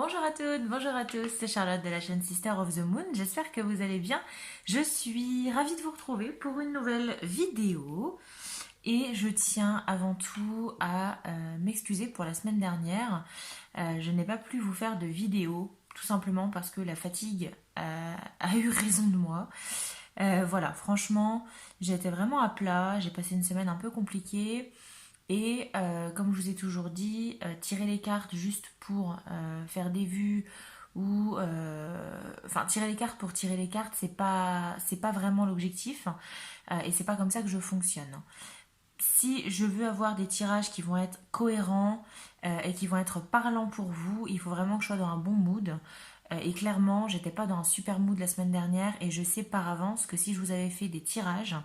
Bonjour à toutes, bonjour à tous, c'est Charlotte de la chaîne Sister of the Moon, j'espère que vous allez bien. Je suis ravie de vous retrouver pour une nouvelle vidéo et je tiens avant tout à m'excuser pour la semaine dernière. Je n'ai pas pu vous faire de vidéo, tout simplement parce que la fatigue a eu raison de moi. Voilà, franchement, j'ai été vraiment à plat, j'ai passé une semaine un peu compliquée. Et comme je vous ai toujours dit, tirer les cartes juste pour faire des vues ou enfin tirer les cartes pour tirer les cartes, c'est pas vraiment l'objectif et c'est pas comme ça que je fonctionne. Si je veux avoir des tirages qui vont être cohérents et qui vont être parlants pour vous, il faut vraiment que je sois dans un bon mood. Et clairement, j'étais pas dans un super mood la semaine dernière et je sais par avance que si je vous avais fait des tirages,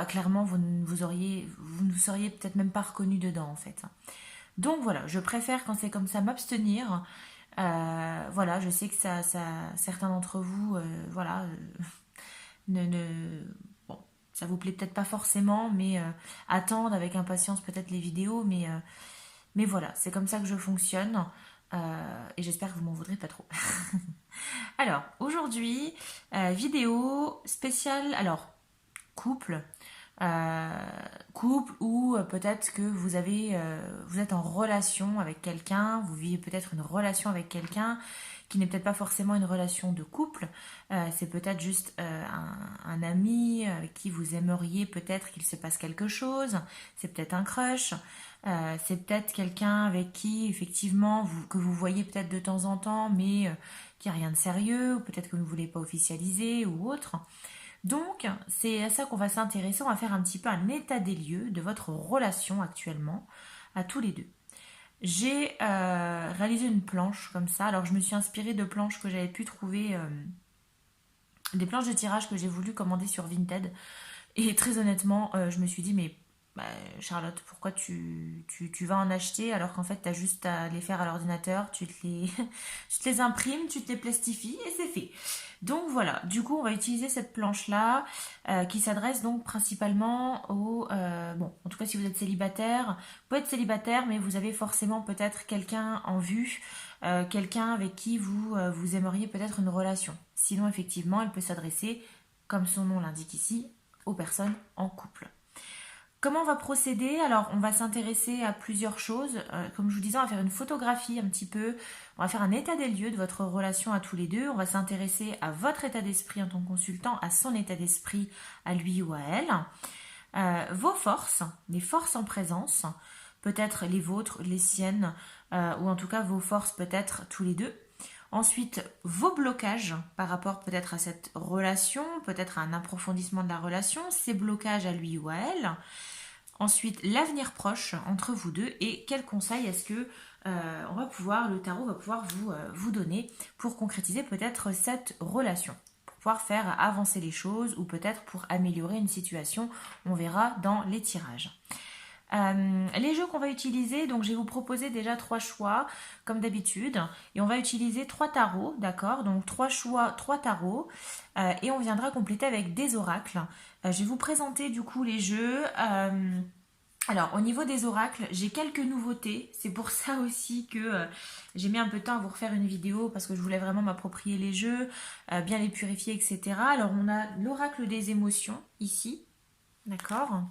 clairement vous ne vous seriez peut-être même pas reconnu dedans en fait. Donc voilà, je préfère quand c'est comme ça m'abstenir. Voilà, je sais que certains d'entre vous, voilà, bon, ça vous plaît peut-être pas forcément, mais attendent avec impatience peut-être les vidéos, mais voilà, c'est comme ça que je fonctionne. Et j'espère que vous m'en voudrez pas trop. Alors, aujourd'hui, vidéo spéciale. Alors, couple, euh, couple ou peut-être que vous êtes en relation avec quelqu'un, vous vivez peut-être une relation avec quelqu'un qui n'est peut-être pas forcément une relation de couple, c'est peut-être juste un ami avec qui vous aimeriez peut-être qu'il se passe quelque chose, c'est peut-être un crush, c'est peut-être quelqu'un avec qui effectivement que vous voyez peut-être de temps en temps mais qui a rien de sérieux, ou peut-être que vous ne voulez pas officialiser ou autre. Donc, c'est à ça qu'on va s'intéresser. On va faire un petit peu un état des lieux de votre relation actuellement, à tous les deux. J'ai réalisé une planche comme ça. Alors, je me suis inspirée de planches que j'avais pu trouver, des planches de tirage que j'ai voulu commander sur Vinted. Et très honnêtement, je me suis dit, mais bah, Charlotte, pourquoi tu vas en acheter alors qu'en fait, tu as juste à les faire à l'ordinateur, tu te les imprimes, tu te les plastifies et c'est fait. Donc voilà, du coup, on va utiliser cette planche-là qui s'adresse donc principalement aux... bon, en tout cas, si vous êtes célibataire, vous pouvez être célibataire, mais vous avez forcément peut-être quelqu'un en vue, quelqu'un avec qui vous aimeriez peut-être une relation. Sinon, effectivement, elle peut s'adresser, comme son nom l'indique ici, aux personnes en couple. Comment on va procéder? Alors, on va s'intéresser à plusieurs choses. Comme je vous disais, on va faire une photographie un petit peu. On va faire un état des lieux de votre relation à tous les deux. On va s'intéresser à votre état d'esprit en tant que consultant, à son état d'esprit, à lui ou à elle. Vos forces, les forces en présence, peut-être les vôtres, les siennes, ou en tout cas vos forces peut-être tous les deux. Ensuite, vos blocages par rapport peut-être à cette relation, peut-être à un approfondissement de la relation, ces blocages à lui ou à elle. Ensuite, l'avenir proche entre vous deux et quels conseils est-ce que le tarot va pouvoir vous donner pour concrétiser peut-être cette relation, pour pouvoir faire avancer les choses ou peut-être pour améliorer une situation. On verra dans les tirages. Les jeux qu'on va utiliser, donc je vais vous proposer déjà 3 choix, comme d'habitude, et on va utiliser 3 tarots, d'accord? Donc 3 choix, 3 tarots, et on viendra compléter avec des oracles. Je vais vous présenter du coup les jeux. Alors au niveau des oracles, j'ai quelques nouveautés, c'est pour ça aussi que j'ai mis un peu de temps à vous refaire une vidéo, parce que je voulais vraiment m'approprier les jeux, bien les purifier, etc. Alors on a l'oracle des émotions, ici, d'accord?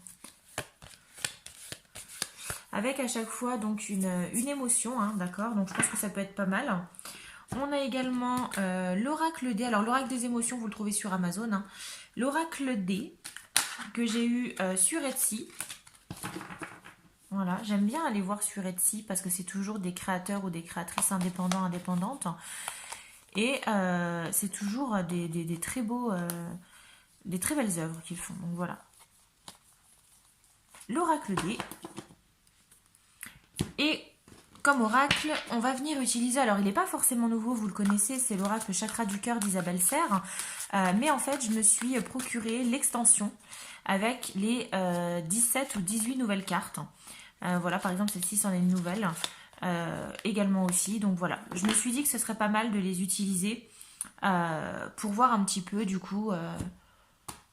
Avec à chaque fois donc une émotion, hein, d'accord? Donc je pense que ça peut être pas mal. On a également l'oracle D. Alors l'oracle des émotions, vous le trouvez sur Amazon, hein. L'oracle D que j'ai eu sur Etsy. Voilà, j'aime bien aller voir sur Etsy parce que c'est toujours des créateurs ou des créatrices indépendants, indépendantes. Et c'est toujours des très beaux, des très belles œuvres qu'ils font. Donc voilà. L'oracle D. Et comme oracle, on va venir utiliser, alors il n'est pas forcément nouveau, vous le connaissez, c'est l'oracle chakra du cœur d'Isabelle Serre, mais en fait je me suis procuré l'extension avec les 17 ou 18 nouvelles cartes. Voilà, par exemple celle-ci c'en est une nouvelle, également aussi, donc voilà, je me suis dit que ce serait pas mal de les utiliser pour voir un petit peu du coup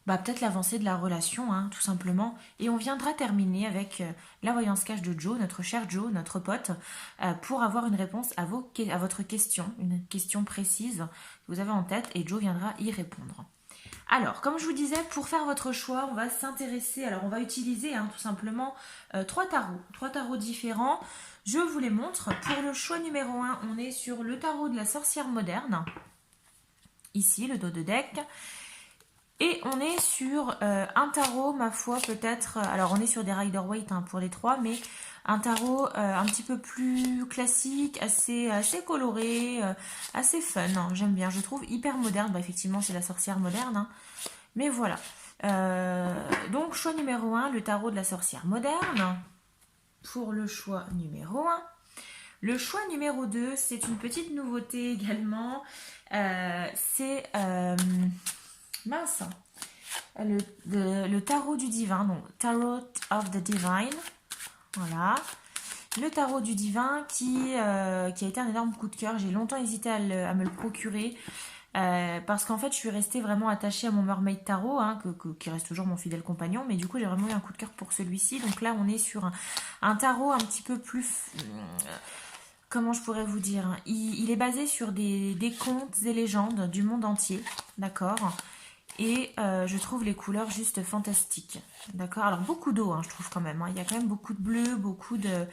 bah, peut-être l'avancée de la relation, hein, tout simplement. Et on viendra terminer avec la voyance cash de Joe, notre cher Joe, notre pote, pour avoir une réponse à votre question, une question précise que vous avez en tête, et Joe viendra y répondre. Alors, comme je vous disais, pour faire votre choix, on va s'intéresser, alors on va utiliser tout simplement trois tarots différents. Je vous les montre. Pour le choix numéro 1, on est sur le tarot de la sorcière moderne. Ici, le dos de deck. Et on est sur un tarot, ma foi, peut-être... alors, on est sur des Rider-Waite pour les trois, mais un tarot un petit peu plus classique, assez coloré, assez fun. Hein, j'aime bien, je trouve hyper moderne. Bah, effectivement, c'est la sorcière moderne. Hein, mais voilà. Donc, choix numéro 1, le tarot de la sorcière moderne. Pour le choix numéro 1. Le choix numéro 2, c'est une petite nouveauté également. C'est... mince. Le tarot du divin, donc Tarot of the Divine. Voilà. Le tarot du divin qui a été un énorme coup de cœur. J'ai longtemps hésité à me le procurer. Parce qu'en fait, je suis restée vraiment attachée à mon Mermaid Tarot, qui reste toujours mon fidèle compagnon. Mais du coup, j'ai vraiment eu un coup de cœur pour celui-ci. Donc là, on est sur un tarot un petit peu plus... comment je pourrais vous dire, il est basé sur des contes et légendes du monde entier, d'accord. Et je trouve les couleurs juste fantastiques, d'accord. Alors beaucoup d'eau, je trouve quand même. Il y a quand même beaucoup de bleu, beaucoup de...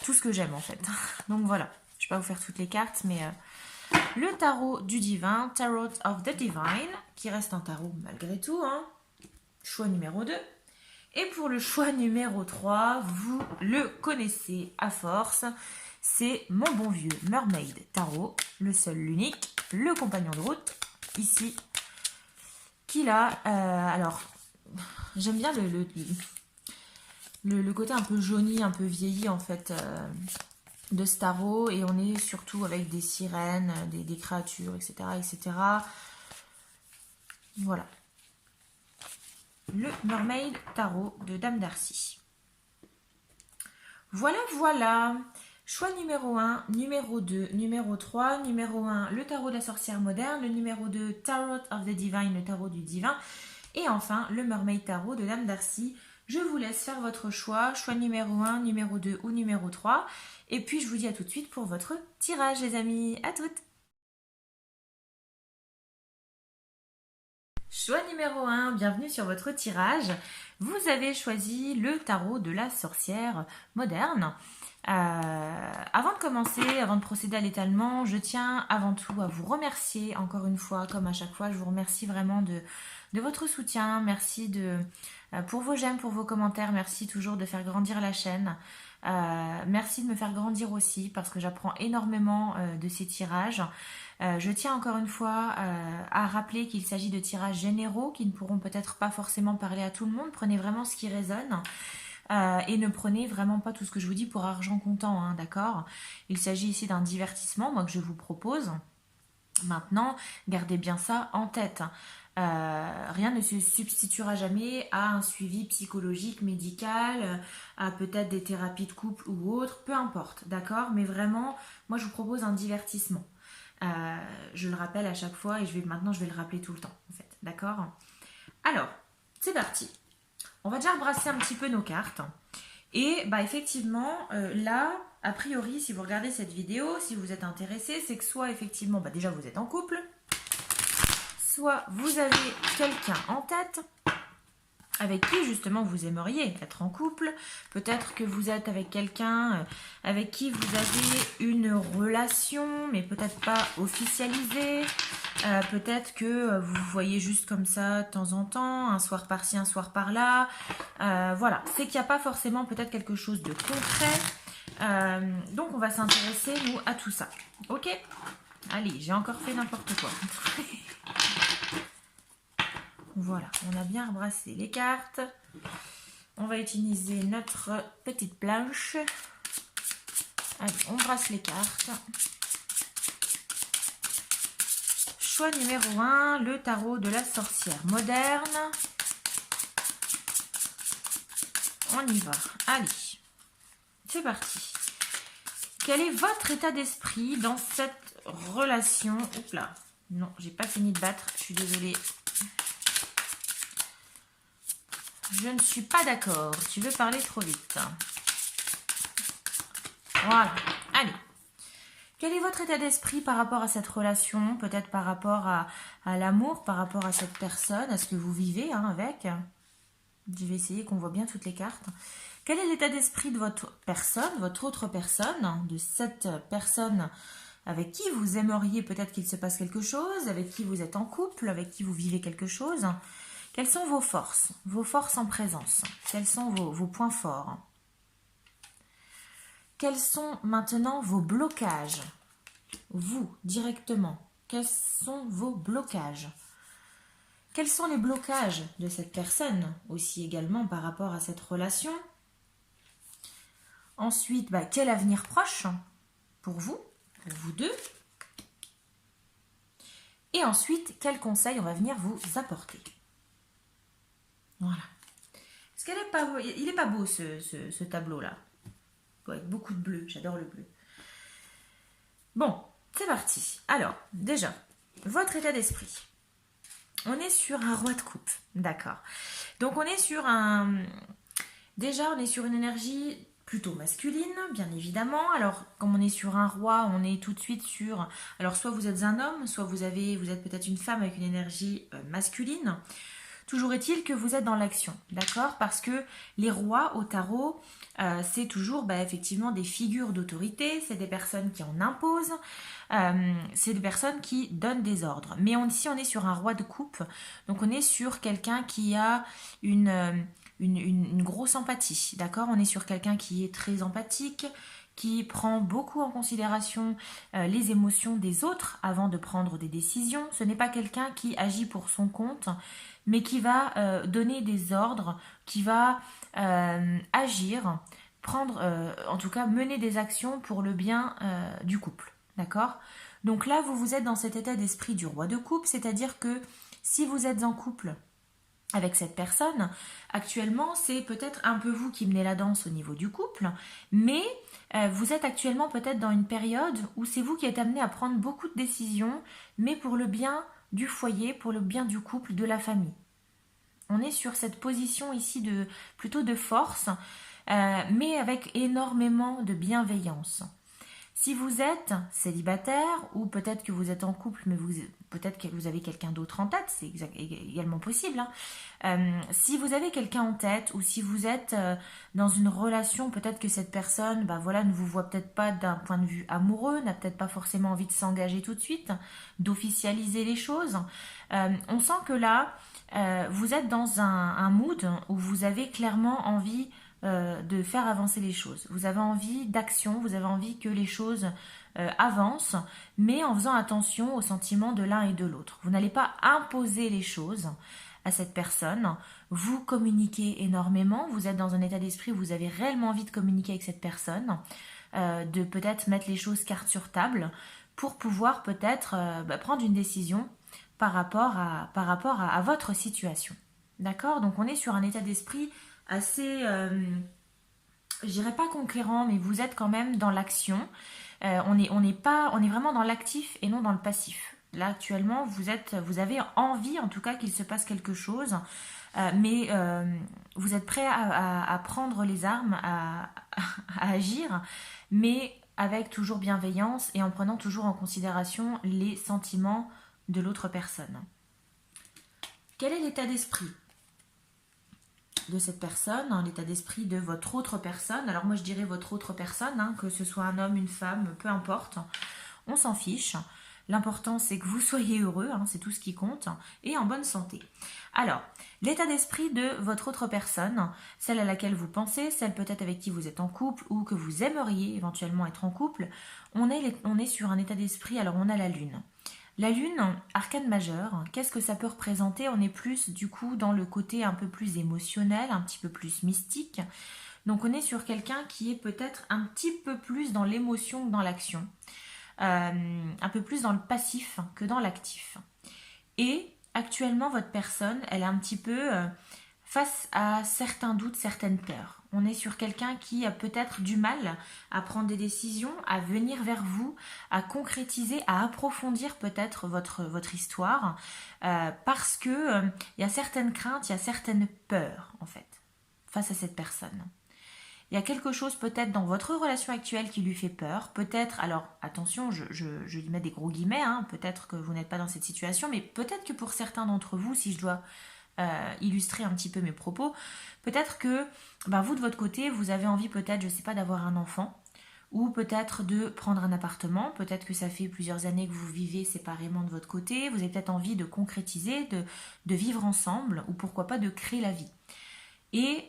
tout ce que j'aime en fait. Donc voilà, je ne vais pas vous faire toutes les cartes, mais le tarot du divin, Tarot of the Divine, qui reste un tarot malgré tout, choix numéro 2. Et pour le choix numéro 3, vous le connaissez à force, c'est mon bon vieux Mermaid Tarot, le seul, l'unique, le compagnon de route, ici, qui là, alors, j'aime bien le côté un peu jauni, un peu vieilli en fait, de ce tarot, et on est surtout avec des sirènes, des créatures, etc., etc. Voilà. Le Mermaid Tarot de Dame Darcy. Voilà, voilà. Choix numéro 1, numéro 2, numéro 3. Numéro 1, le tarot de la sorcière moderne. Le numéro 2, Tarot of the Divine, le tarot du divin. Et enfin, le Mermaid Tarot de Dame Darcy. Je vous laisse faire votre choix. Choix numéro 1, numéro 2 ou numéro 3. Et puis, je vous dis à tout de suite pour votre tirage, les amis. À toutes! Choix numéro 1, bienvenue sur votre tirage. Vous avez choisi le tarot de la sorcière moderne. Avant de commencer, avant de procéder à l'étalement, je tiens avant tout à vous remercier encore une fois, comme à chaque fois, je vous remercie vraiment de votre soutien. Merci pour vos j'aime, pour vos commentaires, merci toujours de faire grandir la chaîne. Merci de me faire grandir aussi parce que j'apprends énormément de ces tirages. Je tiens encore une fois à rappeler qu'il s'agit de tirages généraux qui ne pourront peut-être pas forcément parler à tout le monde. Prenez vraiment ce qui résonne et ne prenez vraiment pas tout ce que je vous dis pour argent comptant, d'accord. Il s'agit ici d'un divertissement, moi, que je vous propose. Maintenant, gardez bien ça en tête. Rien ne se substituera jamais à un suivi psychologique, médical, à peut-être des thérapies de couple ou autres, peu importe, d'accord. Mais vraiment, moi je vous propose un divertissement. Je le rappelle à chaque fois et maintenant je vais le rappeler tout le temps, en fait, d'accord. Alors, c'est parti. On va déjà rebrasser un petit peu nos cartes. Et bah effectivement, là, a priori, si vous regardez cette vidéo, si vous êtes intéressé, c'est que soit effectivement, bah déjà vous êtes en couple, soit vous avez quelqu'un en tête avec qui justement vous aimeriez être en couple. Peut-être que vous êtes avec quelqu'un avec qui vous avez une relation, mais peut-être pas officialisée. Peut-être que vous vous voyez juste comme ça de temps en temps, un soir par-ci, un soir par-là. Voilà, c'est qu'il n'y a pas forcément peut-être quelque chose de concret. Donc on va s'intéresser, nous, à tout ça. Ok ? Allez, j'ai encore fait n'importe quoi. Voilà, on a bien rebrassé les cartes. On va utiliser notre petite planche. Allez, on brasse les cartes. Choix numéro 1, le tarot de la sorcière moderne. On y va. Allez, c'est parti. Quel est votre état d'esprit dans cette relation? Oups là, non, j'ai pas fini de battre, je suis désolée. Je ne suis pas d'accord. Tu veux parler trop vite. Voilà. Allez. Quel est votre état d'esprit par rapport à cette relation? Peut-être par rapport à l'amour, par rapport à cette personne, à ce que vous vivez avec? Je vais essayer qu'on voit bien toutes les cartes. Quel est l'état d'esprit de votre personne, votre autre personne, de cette personne avec qui vous aimeriez peut-être qu'il se passe quelque chose, avec qui vous êtes en couple, avec qui vous vivez quelque chose? Quelles sont vos forces en présence? Quels sont vos points forts? Quels sont maintenant vos blocages? Vous, directement, quels sont vos blocages? Quels sont les blocages de cette personne aussi également par rapport à cette relation? Ensuite, quel avenir proche pour vous deux? Et ensuite, quels conseils on va venir vous apporter? Voilà. Est-ce qu'elle est pas beau? Il est pas beau ce tableau-là. Avec beaucoup de bleu, j'adore le bleu. Bon, c'est parti. Alors, déjà, votre état d'esprit. On est sur un roi de coupe, d'accord. Donc on est sur déjà, on est sur une énergie plutôt masculine, bien évidemment. Alors, comme on est sur un roi, on est tout de suite sur... Alors, soit vous êtes un homme, soit vous êtes peut-être une femme avec une énergie masculine. Toujours est-il que vous êtes dans l'action, d'accord? Parce que les rois au tarot, c'est toujours effectivement des figures d'autorité, c'est des personnes qui en imposent, c'est des personnes qui donnent des ordres. Mais ici, on est sur un roi de coupe, donc on est sur quelqu'un qui a une grosse empathie, d'accord? On est sur quelqu'un qui est très empathique, qui prend beaucoup en considération les émotions des autres avant de prendre des décisions. Ce n'est pas quelqu'un qui agit pour son compte, mais qui va donner des ordres, qui va agir, en tout cas mener des actions pour le bien du couple, d'accord? Donc là, vous êtes dans cet état d'esprit du roi de coupe, c'est-à-dire que si vous êtes en couple avec cette personne, actuellement, c'est peut-être un peu vous qui menez la danse au niveau du couple, mais vous êtes actuellement peut-être dans une période où c'est vous qui êtes amené à prendre beaucoup de décisions, mais pour le bien du foyer, pour le bien du couple, de la famille. On est sur cette position ici plutôt de force, mais avec énormément de bienveillance. Si vous êtes célibataire, ou peut-être que vous êtes en couple, mais peut-être que vous avez quelqu'un d'autre en tête, c'est également possible. Si vous avez quelqu'un en tête, ou si vous êtes dans une relation, peut-être que cette personne ne vous voit peut-être pas d'un point de vue amoureux, n'a peut-être pas forcément envie de s'engager tout de suite, d'officialiser les choses. On sent que là, vous êtes dans un mood où vous avez clairement envie de faire avancer les choses. Vous avez envie d'action, vous avez envie que les choses avancent, mais en faisant attention aux sentiments de l'un et de l'autre. Vous n'allez pas imposer les choses à cette personne. Vous communiquez énormément, vous êtes dans un état d'esprit où vous avez réellement envie de communiquer avec cette personne, de peut-être mettre les choses carte sur table pour pouvoir peut-être prendre une décision par rapport à votre situation. D'accord? Donc on est sur un état d'esprit assez, je dirais pas conquérant, mais vous êtes quand même dans l'action. On est vraiment dans l'actif et non dans le passif. Là actuellement, vous avez envie en tout cas qu'il se passe quelque chose, mais vous êtes prêt à prendre les armes, à agir, mais avec toujours bienveillance et en prenant toujours en considération les sentiments de l'autre personne. Quel est l'état d'esprit de cette personne, l'état d'esprit de votre autre personne? Alors moi je dirais votre autre personne, que ce soit un homme, une femme, peu importe, on s'en fiche. L'important c'est que vous soyez heureux, c'est tout ce qui compte, et en bonne santé. Alors, l'état d'esprit de votre autre personne, celle à laquelle vous pensez, celle peut-être avec qui vous êtes en couple ou que vous aimeriez éventuellement être en couple, on est sur un état d'esprit, alors on a la lune. La lune, arcane majeur, qu'est-ce que ça peut représenter? On est plus du coup dans le côté un peu plus émotionnel, un petit peu plus mystique. Donc on est sur quelqu'un qui est peut-être un petit peu plus dans l'émotion que dans l'action. Un peu plus dans le passif que dans l'actif. Et actuellement votre personne, elle est un petit peu face à certains doutes, certaines peurs. On est sur quelqu'un qui a peut-être du mal à prendre des décisions, à venir vers vous, à concrétiser, à approfondir peut-être votre histoire, parce que il y a certaines craintes, il y a certaines peurs, en fait, face à cette personne. Il y a quelque chose peut-être dans votre relation actuelle qui lui fait peur. Peut-être, alors attention, je lui mets des gros guillemets, hein, peut-être que vous n'êtes pas dans cette situation, mais peut-être que pour certains d'entre vous, si je dois illustrer un petit peu mes propos, peut-être que vous de votre côté, vous avez envie peut-être, je ne sais pas, d'avoir un enfant, ou peut-être de prendre un appartement, peut-être que ça fait plusieurs années que vous vivez séparément de votre côté, vous avez peut-être envie de concrétiser, de vivre ensemble, ou pourquoi pas de créer la vie. Et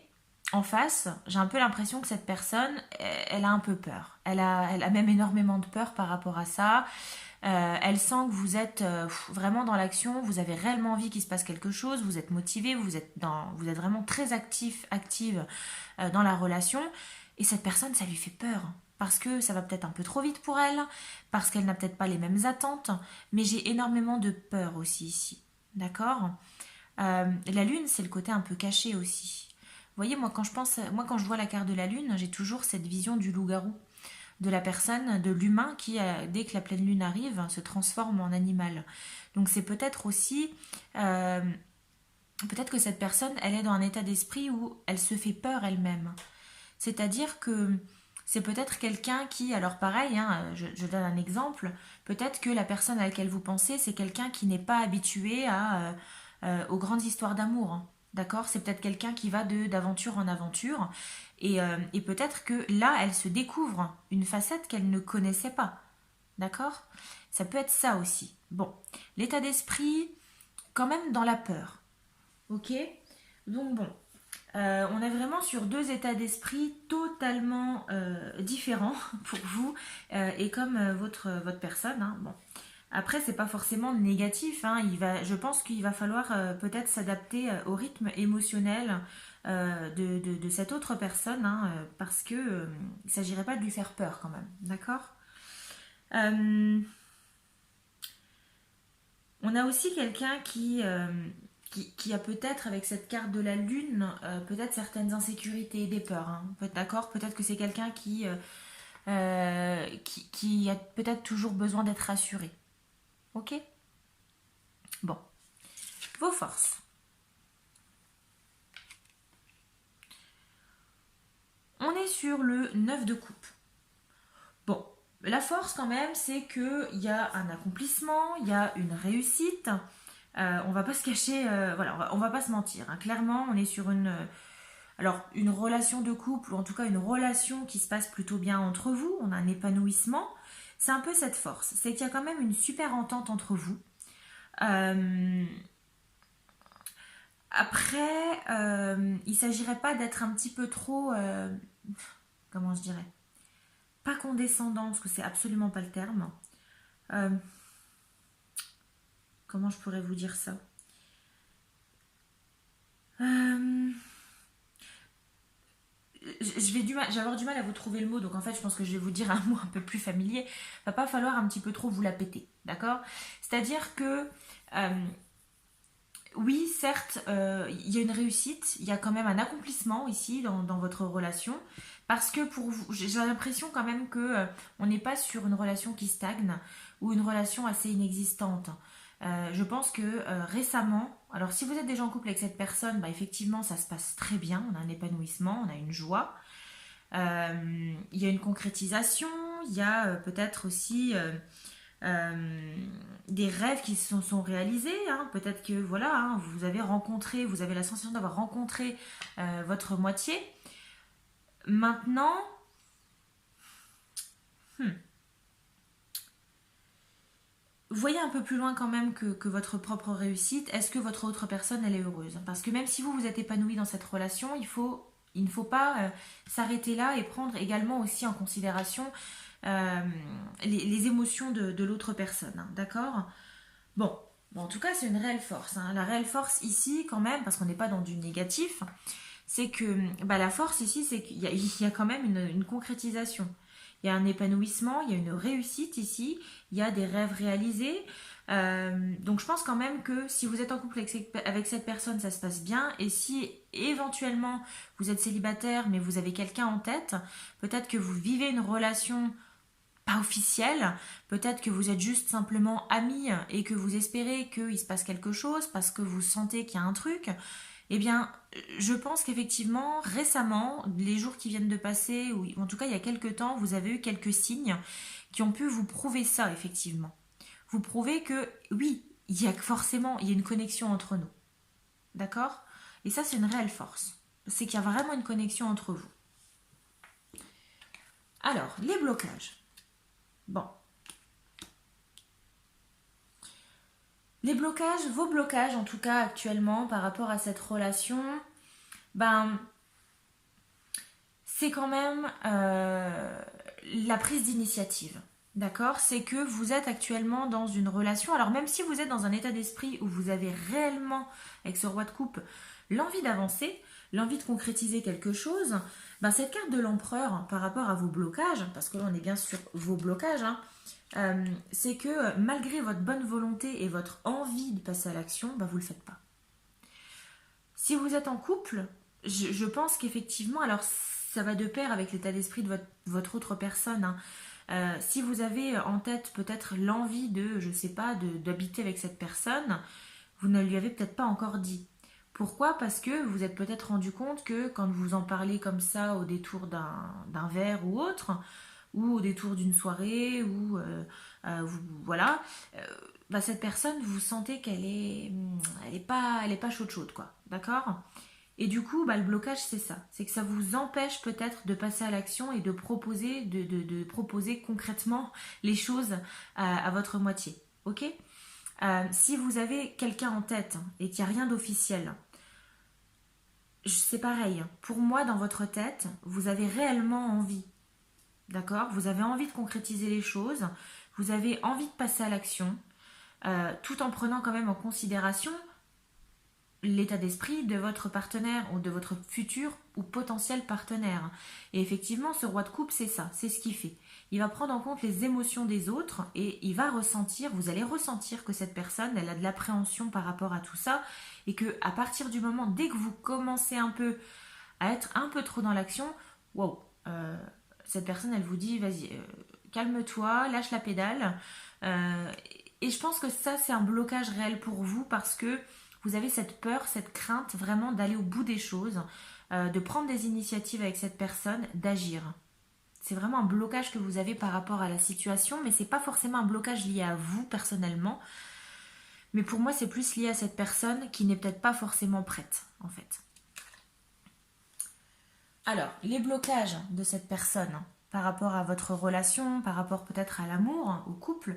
en face, j'ai un peu l'impression que cette personne, elle a un peu peur. Elle a même énormément de peur par rapport à ça. Elle sent que vous êtes vraiment dans l'action, vous avez réellement envie qu'il se passe quelque chose, vous êtes motivé, vous êtes vraiment très active dans la relation. Et cette personne, ça lui fait peur. Parce que ça va peut-être un peu trop vite pour elle, parce qu'elle n'a peut-être pas les mêmes attentes. Mais j'ai énormément de peur aussi ici. D'accord. La lune, c'est le côté un peu caché aussi. Vous voyez, moi quand je vois la carte de la lune, j'ai toujours cette vision du loup-garou, de la personne, de l'humain qui, dès que la pleine lune arrive, se transforme en animal. Donc c'est peut-être aussi, peut-être que cette personne, elle est dans un état d'esprit où elle se fait peur elle-même. C'est-à-dire que c'est peut-être quelqu'un qui, alors pareil, hein, je donne un exemple, peut-être que la personne à laquelle vous pensez, c'est quelqu'un qui n'est pas habitué aux grandes histoires d'amour. D'accord. C'est peut-être quelqu'un qui va d'aventure en aventure. Et peut-être que là, elle se découvre une facette qu'elle ne connaissait pas. D'accord. Ça peut être ça aussi. Bon, l'état d'esprit, quand même dans la peur. Ok. Donc bon, on est vraiment sur deux états d'esprit totalement différents pour vous et comme votre personne. Hein. Bon. Après, c'est pas forcément négatif. Hein. Je pense qu'il va falloir peut-être s'adapter au rythme émotionnel de cette autre personne, hein, parce que il s'agirait pas de lui faire peur quand même. D'accord. On a aussi quelqu'un qui a peut-être, avec cette carte de la lune, peut-être certaines insécurités et des peurs. Hein. D'accord. Peut-être que c'est quelqu'un qui a peut-être toujours besoin d'être rassuré. Ok. Bon. Vos forces. On est sur le 9 de coupe. Bon. La force quand même, c'est qu'il y a un accomplissement, il y a une réussite. On va pas se cacher, voilà, on va pas se mentir. Hein. Clairement, on est sur une relation de couple, ou en tout cas une relation qui se passe plutôt bien entre vous. On a un épanouissement. C'est un peu cette force. C'est qu'il y a quand même une super entente entre vous. Après, il ne s'agirait pas d'être un petit peu trop, comment je dirais, pas condescendant, parce que c'est absolument pas le terme. Comment je pourrais vous dire ça? Je vais avoir du mal à vous trouver le mot, donc en fait je pense que je vais vous dire un mot un peu plus familier. Va pas falloir un petit peu trop vous la péter, d'accord? C'est-à-dire que oui, certes, il y a une réussite, il y a quand même un accomplissement ici dans votre relation, parce que pour vous, j'ai l'impression quand même que on n'est pas sur une relation qui stagne ou une relation assez inexistante. Je pense que récemment, alors si vous êtes déjà en couple avec cette personne, effectivement ça se passe très bien, on a un épanouissement, on a une joie, il y a une concrétisation, il y a peut-être aussi des rêves qui se sont réalisés. Hein. Peut-être que voilà, hein, vous avez la sensation d'avoir rencontré votre moitié. Maintenant, voyez un peu plus loin quand même que votre propre réussite. Est-ce que votre autre personne, elle est heureuse? Parce que même si vous êtes épanoui dans cette relation, il ne faut pas s'arrêter là et prendre également aussi en considération les émotions de l'autre personne. Hein, d'accord. Bon, en tout cas, c'est une réelle force. Hein. La réelle force ici, quand même, parce qu'on n'est pas dans du négatif, c'est que la force ici, c'est qu'il y a quand même une concrétisation. Il y a un épanouissement, il y a une réussite ici, il y a des rêves réalisés. Donc je pense quand même que si vous êtes en couple avec cette personne, ça se passe bien. Et si éventuellement vous êtes célibataire mais vous avez quelqu'un en tête, peut-être que vous vivez une relation pas officielle, peut-être que vous êtes juste simplement amis et que vous espérez qu'il se passe quelque chose parce que vous sentez qu'il y a un truc, eh bien, je pense qu'effectivement, récemment, les jours qui viennent de passer, ou en tout cas il y a quelques temps, vous avez eu quelques signes qui ont pu vous prouver ça, effectivement. Vous prouver que oui, il y a forcément il y a une connexion entre nous. D'accord? Et ça, c'est une réelle force. C'est qu'il y a vraiment une connexion entre vous. Alors, les blocages. Bon. Les blocages, vos blocages en tout cas actuellement par rapport à cette relation, ben c'est quand même la prise d'initiative. D'accord? C'est que vous êtes actuellement dans une relation. Alors même si vous êtes dans un état d'esprit où vous avez réellement, avec ce roi de coupe, l'envie d'avancer, l'envie de concrétiser quelque chose, ben cette carte de l'empereur par rapport à vos blocages, parce que là on est bien sur vos blocages, hein, c'est que malgré votre bonne volonté et votre envie de passer à l'action, ben vous ne le faites pas. Si vous êtes en couple, je pense qu'effectivement, alors ça va de pair avec l'état d'esprit de votre autre personne, hein. Si vous avez en tête peut-être l'envie de, je sais pas, d'habiter avec cette personne, vous ne lui avez peut-être pas encore dit. Pourquoi? Parce que vous êtes peut-être rendu compte que quand vous en parlez comme ça au détour d'un verre ou autre, ou au détour d'une soirée, ou voilà, euh, bah, cette personne, vous sentez elle est pas chaude chaude quoi, d'accord? Et du coup, bah, le blocage, c'est ça. C'est que ça vous empêche peut-être de passer à l'action et de proposer, de proposer concrètement les choses à votre moitié. Ok? Si vous avez quelqu'un en tête et qu'il n'y a rien d'officiel, c'est pareil. Pour moi, dans votre tête, vous avez réellement envie. D'accord? Vous avez envie de concrétiser les choses. Vous avez envie de passer à l'action. Tout en prenant quand même en considération l'état d'esprit de votre partenaire ou de votre futur ou potentiel partenaire. Et effectivement, ce roi de coupe, c'est ça, c'est ce qu'il fait. Il va prendre en compte les émotions des autres et il va ressentir, vous allez ressentir que cette personne, elle a de l'appréhension par rapport à tout ça et que à partir du moment, dès que vous commencez un peu à être un peu trop dans l'action, wow, cette personne, elle vous dit, vas-y, calme-toi, lâche la pédale. Euh, et je pense que ça, c'est un blocage réel pour vous parce que vous avez cette peur, cette crainte vraiment d'aller au bout des choses, de prendre des initiatives avec cette personne, d'agir. C'est vraiment un blocage que vous avez par rapport à la situation, mais c'est pas forcément un blocage lié à vous personnellement. Mais pour moi, c'est plus lié à cette personne qui n'est peut-être pas forcément prête, en fait. Alors, les blocages de cette personne par rapport à votre relation, par rapport peut-être à l'amour, au couple,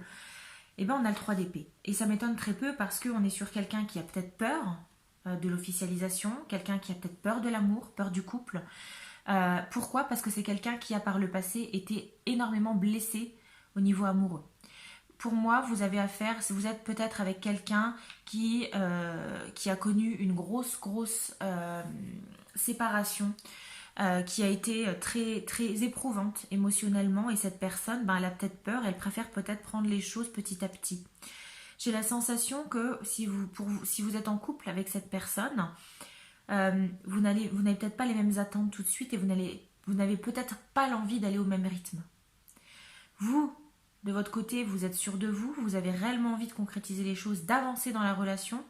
eh ben on a le 3 d'épée. Et ça m'étonne très peu parce qu'on est sur quelqu'un qui a peut-être peur de l'officialisation, quelqu'un qui a peut-être peur de l'amour, peur du couple. Pourquoi? Parce que c'est quelqu'un qui a par le passé été énormément blessé au niveau amoureux. Pour moi, vous avez affaire, vous êtes peut-être avec quelqu'un qui a connu une grosse séparation, qui a été très, très éprouvante émotionnellement et cette personne, ben, elle a peut-être peur, elle préfère peut-être prendre les choses petit à petit. J'ai la sensation que si vous êtes en couple avec cette personne, vous n'avez peut-être pas les mêmes attentes tout de suite et vous n'avez peut-être pas l'envie d'aller au même rythme. Vous, de votre côté, vous êtes sûr de vous, vous avez réellement envie de concrétiser les choses, d'avancer dans la relation,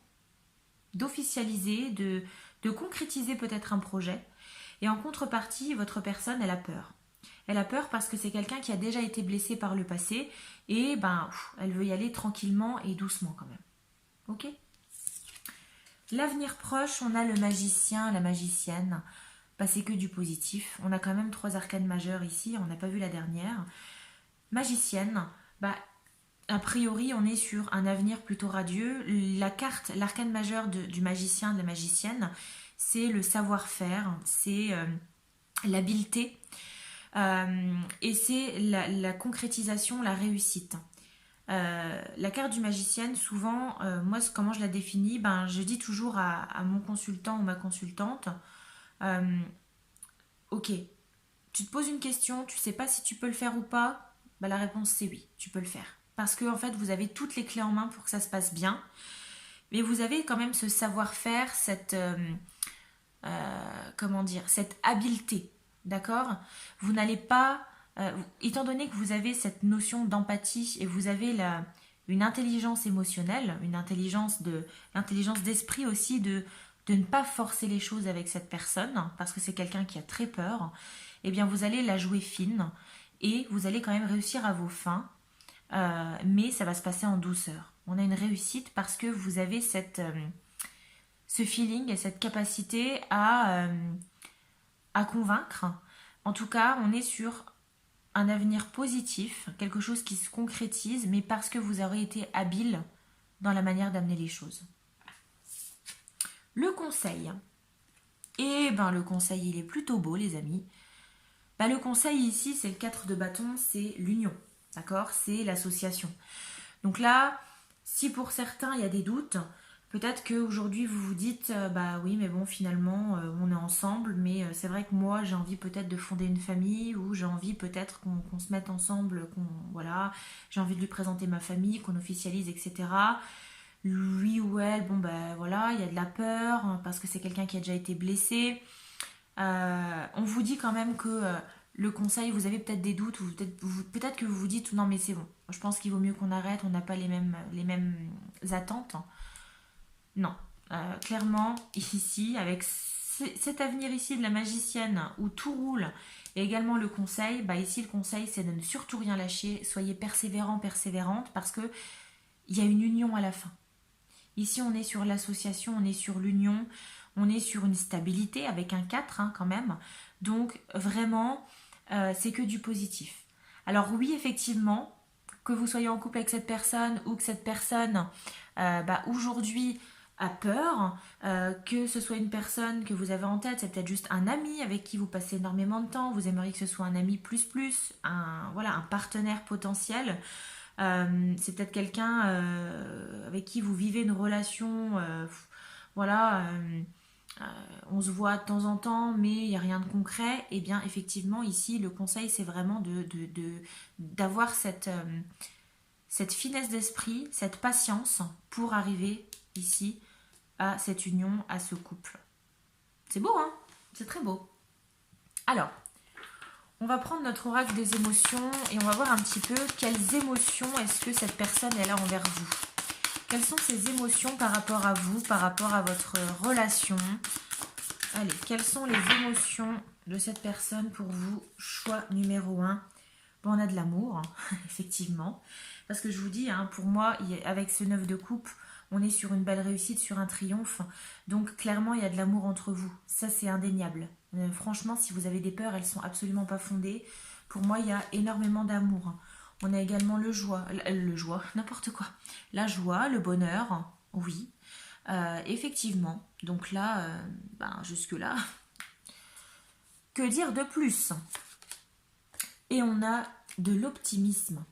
d'officialiser, de concrétiser peut-être un projet. Et en contrepartie, votre personne, elle a peur. Elle a peur parce que c'est quelqu'un qui a déjà été blessé par le passé et ben, elle veut y aller tranquillement et doucement quand même. Ok? L'avenir proche, on a le magicien, la magicienne. Bah, c'est que du positif. On a quand même 3 arcanes majeures ici, on n'a pas vu la dernière. Magicienne, bah, a priori, on est sur un avenir plutôt radieux. La carte, l'arcane majeur du magicien, de la magicienne, c'est le savoir-faire, c'est l'habileté et c'est la concrétisation, la réussite. La carte du magicienne, souvent, moi, comment je la définis, ben, je dis toujours à mon consultant ou ma consultante, euh, ok, tu te poses une question, tu sais pas si tu peux le faire ou pas, ben, la réponse c'est oui, tu peux le faire. parce que en fait, vous avez toutes les clés en main pour que ça se passe bien. Mais vous avez quand même ce savoir-faire, comment dire, cette habileté, d'accord? Vous n'allez pas, étant donné que vous avez cette notion d'empathie et vous avez une intelligence émotionnelle, l'intelligence d'esprit aussi de ne pas forcer les choses avec cette personne, parce que c'est quelqu'un qui a très peur, eh bien vous allez la jouer fine et vous allez quand même réussir à vos fins, mais ça va se passer en douceur. On a une réussite parce que vous avez ce feeling et cette capacité à convaincre. En tout cas, on est sur un avenir positif, quelque chose qui se concrétise, mais parce que vous aurez été habile dans la manière d'amener les choses. Le conseil. Eh ben le conseil, il est plutôt beau, les amis. Le conseil ici, c'est le 4 de bâton, c'est l'union. D'accord? C'est l'association. Donc là, si pour certains, il y a des doutes, peut-être qu'aujourd'hui, vous vous dites, bah oui, mais bon, finalement, on est ensemble, mais c'est vrai que moi, j'ai envie peut-être de fonder une famille, ou j'ai envie peut-être qu'on se mette ensemble, voilà, j'ai envie de lui présenter ma famille, qu'on officialise, etc. Lui ou elle, bon, ben voilà, il y a de la peur, hein, parce que c'est quelqu'un qui a déjà été blessé. On vous dit quand même que le conseil, vous avez peut-être des doutes, ou peut-être que vous vous dites non mais c'est bon, je pense qu'il vaut mieux qu'on arrête, on n'a pas les mêmes attentes. Non, clairement ici, avec cet avenir ici de la magicienne où tout roule, et également le conseil, ici le conseil c'est de ne surtout rien lâcher, soyez persévérant, persévérante, parce que il y a une union à la fin. Ici on est sur l'association, on est sur l'union, on est sur une stabilité avec un 4 hein, quand même. Donc vraiment, c'est que du positif. Alors oui, effectivement, que vous soyez en couple avec cette personne ou que cette personne, aujourd'hui, a peur, que ce soit une personne que vous avez en tête, c'est peut-être juste un ami avec qui vous passez énormément de temps, vous aimeriez que ce soit un ami plus, un partenaire potentiel. C'est peut-être quelqu'un avec qui vous vivez une relation, voilà, on se voit de temps en temps, mais il n'y a rien de concret. Et bien effectivement, ici, le conseil, c'est vraiment d'avoir cette finesse d'esprit, cette patience pour arriver ici à cette union, à ce couple. C'est beau, hein? C'est très beau. Alors, on va prendre notre oracle des émotions et on va voir un petit peu quelles émotions est-ce que cette personne elle a envers vous. Quelles sont ses émotions par rapport à vous, par rapport à votre relation? Allez, quelles sont les émotions de cette personne pour vous? Choix numéro 1. Bon, on a de l'amour, hein, effectivement. Parce que je vous dis, hein, pour moi, avec ce 9 de coupe, on est sur une belle réussite, sur un triomphe. Donc clairement, il y a de l'amour entre vous. Ça, c'est indéniable. Franchement, si vous avez des peurs, elles sont absolument pas fondées. Pour moi, il y a énormément d'amour. On a également le joie, n'importe quoi. La joie, le bonheur, oui. Effectivement. Donc là, jusque-là, que dire de plus? Et on a de l'optimisme.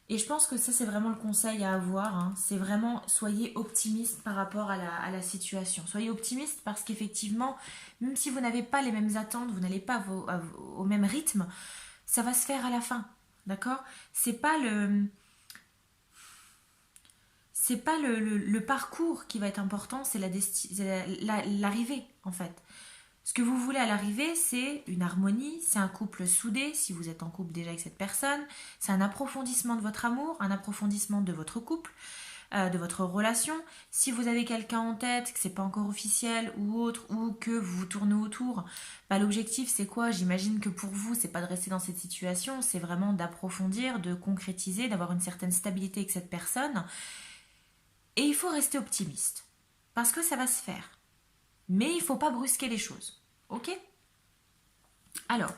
Et je pense que ça, c'est vraiment le conseil à avoir. Hein. C'est vraiment, soyez optimiste par rapport à la situation. Soyez optimiste parce qu'effectivement, même si vous n'avez pas les mêmes attentes, vous n'allez pas au même rythme, ça va se faire à la fin. D'accord? C'est pas le parcours qui va être important, c'est l'arrivée en fait. Ce que vous voulez à l'arrivée, c'est une harmonie, c'est un couple soudé, si vous êtes en couple déjà avec cette personne, c'est un approfondissement de votre amour, un approfondissement de votre couple, de votre relation. Si vous avez quelqu'un en tête, que c'est pas encore officiel ou autre, ou que vous vous tournez autour, l'objectif c'est quoi? J'imagine que pour vous, c'est pas de rester dans cette situation, c'est vraiment d'approfondir, de concrétiser, d'avoir une certaine stabilité avec cette personne. Et il faut rester optimiste, parce que ça va se faire. Mais il ne faut pas brusquer les choses. Ok? Alors,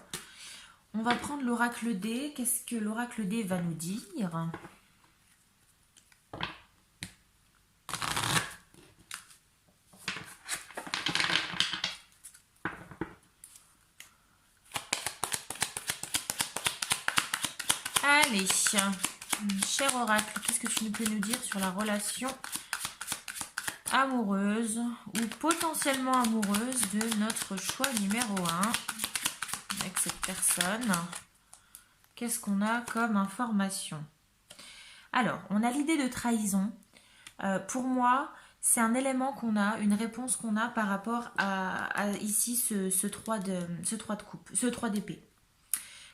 on va prendre l'oracle D. Qu'est-ce que l'oracle D va nous dire? Allez, cher oracle, qu'est-ce que tu peux nous dire sur la relation amoureuse ou potentiellement amoureuse de notre choix numéro 1 avec cette personne? Qu'est-ce qu'on a comme information? Alors, on a l'idée de trahison. Pour moi, c'est un élément qu'on a, une réponse qu'on a par rapport à ici ce 3 de coupe, ce 3 d'épée.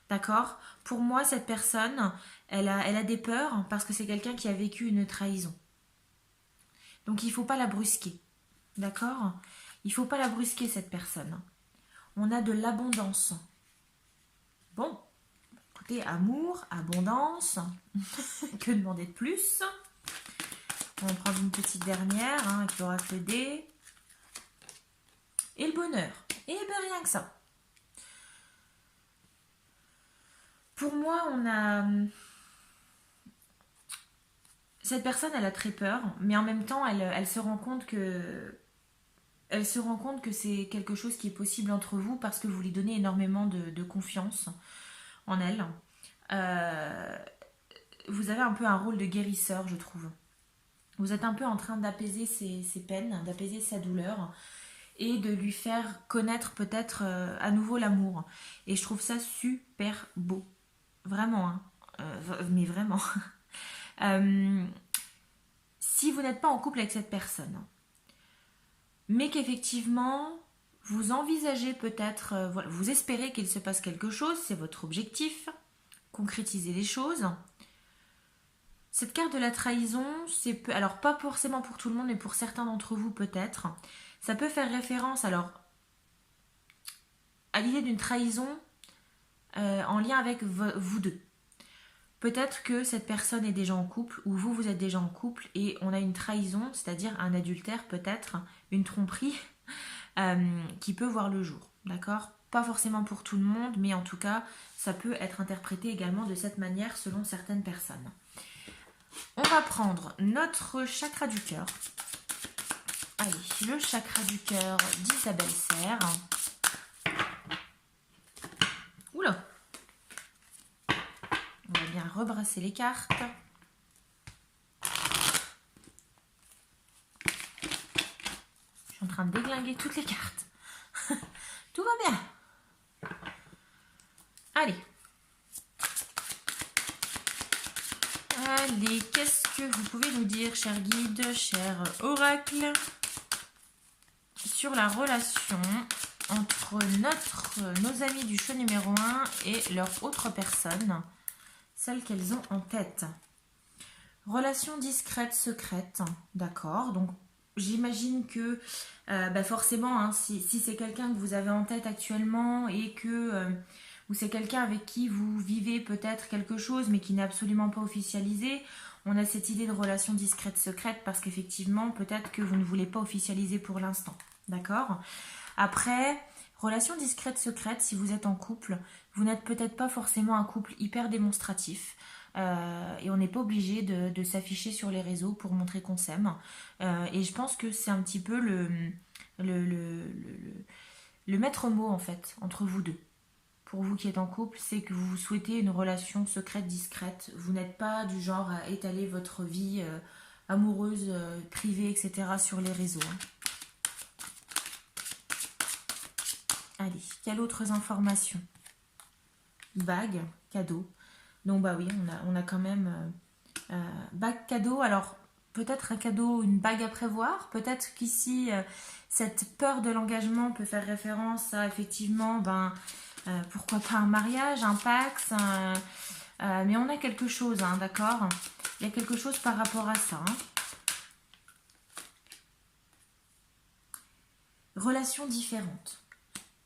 D'accord? Pour moi, cette personne, elle a des peurs parce que c'est quelqu'un qui a vécu une trahison. Donc il ne faut pas la brusquer. D'accord? Il ne faut pas la brusquer, cette personne. On a de l'abondance. Bon, écoutez, amour, abondance, que demander de plus? On va prendre une petite dernière, hein, avec l'oracle D. Et le bonheur. Et bien rien que ça. Pour moi, on a... Cette personne, elle a très peur, mais en même temps, elle se rend compte que... Elle se rend compte que c'est quelque chose qui est possible entre vous parce que vous lui donnez énormément de confiance en elle. Euh, vous avez un peu un rôle de guérisseur, je trouve. Vous êtes un peu en train d'apaiser ses peines, d'apaiser sa douleur et de lui faire connaître peut-être à nouveau l'amour. Et je trouve ça super beau. Vraiment, hein. Mais vraiment. Si vous n'êtes pas en couple avec cette personne, mais qu'effectivement, vous envisagez peut-être, voilà, vous espérez qu'il se passe quelque chose, c'est votre objectif, concrétiser les choses. Cette carte de la trahison, alors pas forcément pour tout le monde, mais pour certains d'entre vous peut-être, ça peut faire référence alors à l'idée d'une trahison en lien avec vous deux. Peut-être que cette personne est déjà en couple ou vous êtes déjà en couple et on a une trahison, c'est-à-dire un adultère peut-être, une tromperie qui peut voir le jour, d'accord? Pas forcément pour tout le monde, mais en tout cas, ça peut être interprété également de cette manière selon certaines personnes. On va prendre notre chakra du cœur. Allez, le chakra du cœur d'Isabelle Serre. Oula! On va bien rebrasser les cartes. Je suis en train de déglinguer toutes les cartes. Tout va bien. Allez. Allez, qu'est-ce que vous pouvez nous dire, cher guide, cher oracle, sur la relation entre nos amis du show numéro 1 et leur autre personne, celle qu'elles ont en tête. Relation discrète, secrète, d'accord. Donc, j'imagine que forcément, hein, si c'est quelqu'un que vous avez en tête actuellement et que... ou c'est quelqu'un avec qui vous vivez peut-être quelque chose mais qui n'est absolument pas officialisé, on a cette idée de relation discrète, secrète parce qu'effectivement, peut-être que vous ne voulez pas officialiser pour l'instant, d'accord? Après, relation discrète, secrète, si vous êtes en couple, vous n'êtes peut-être pas forcément un couple hyper démonstratif. Et on n'est pas obligé de s'afficher sur les réseaux pour montrer qu'on s'aime. Et je pense que c'est un petit peu le maître mot en fait entre vous deux. Pour vous qui êtes en couple, c'est que vous souhaitez une relation secrète, discrète. Vous n'êtes pas du genre à étaler votre vie amoureuse, privée, etc. sur les réseaux. Hein. Allez, quelles autres informations? Bague, cadeau. Donc bah oui, on a quand même bague cadeau. Alors peut-être un cadeau, une bague à prévoir. Peut-être qu'ici, cette peur de l'engagement peut faire référence à effectivement, pourquoi pas un mariage, un Pacs. Mais on a quelque chose, hein, d'accord? Il y a quelque chose par rapport à ça. Hein. Relations différentes.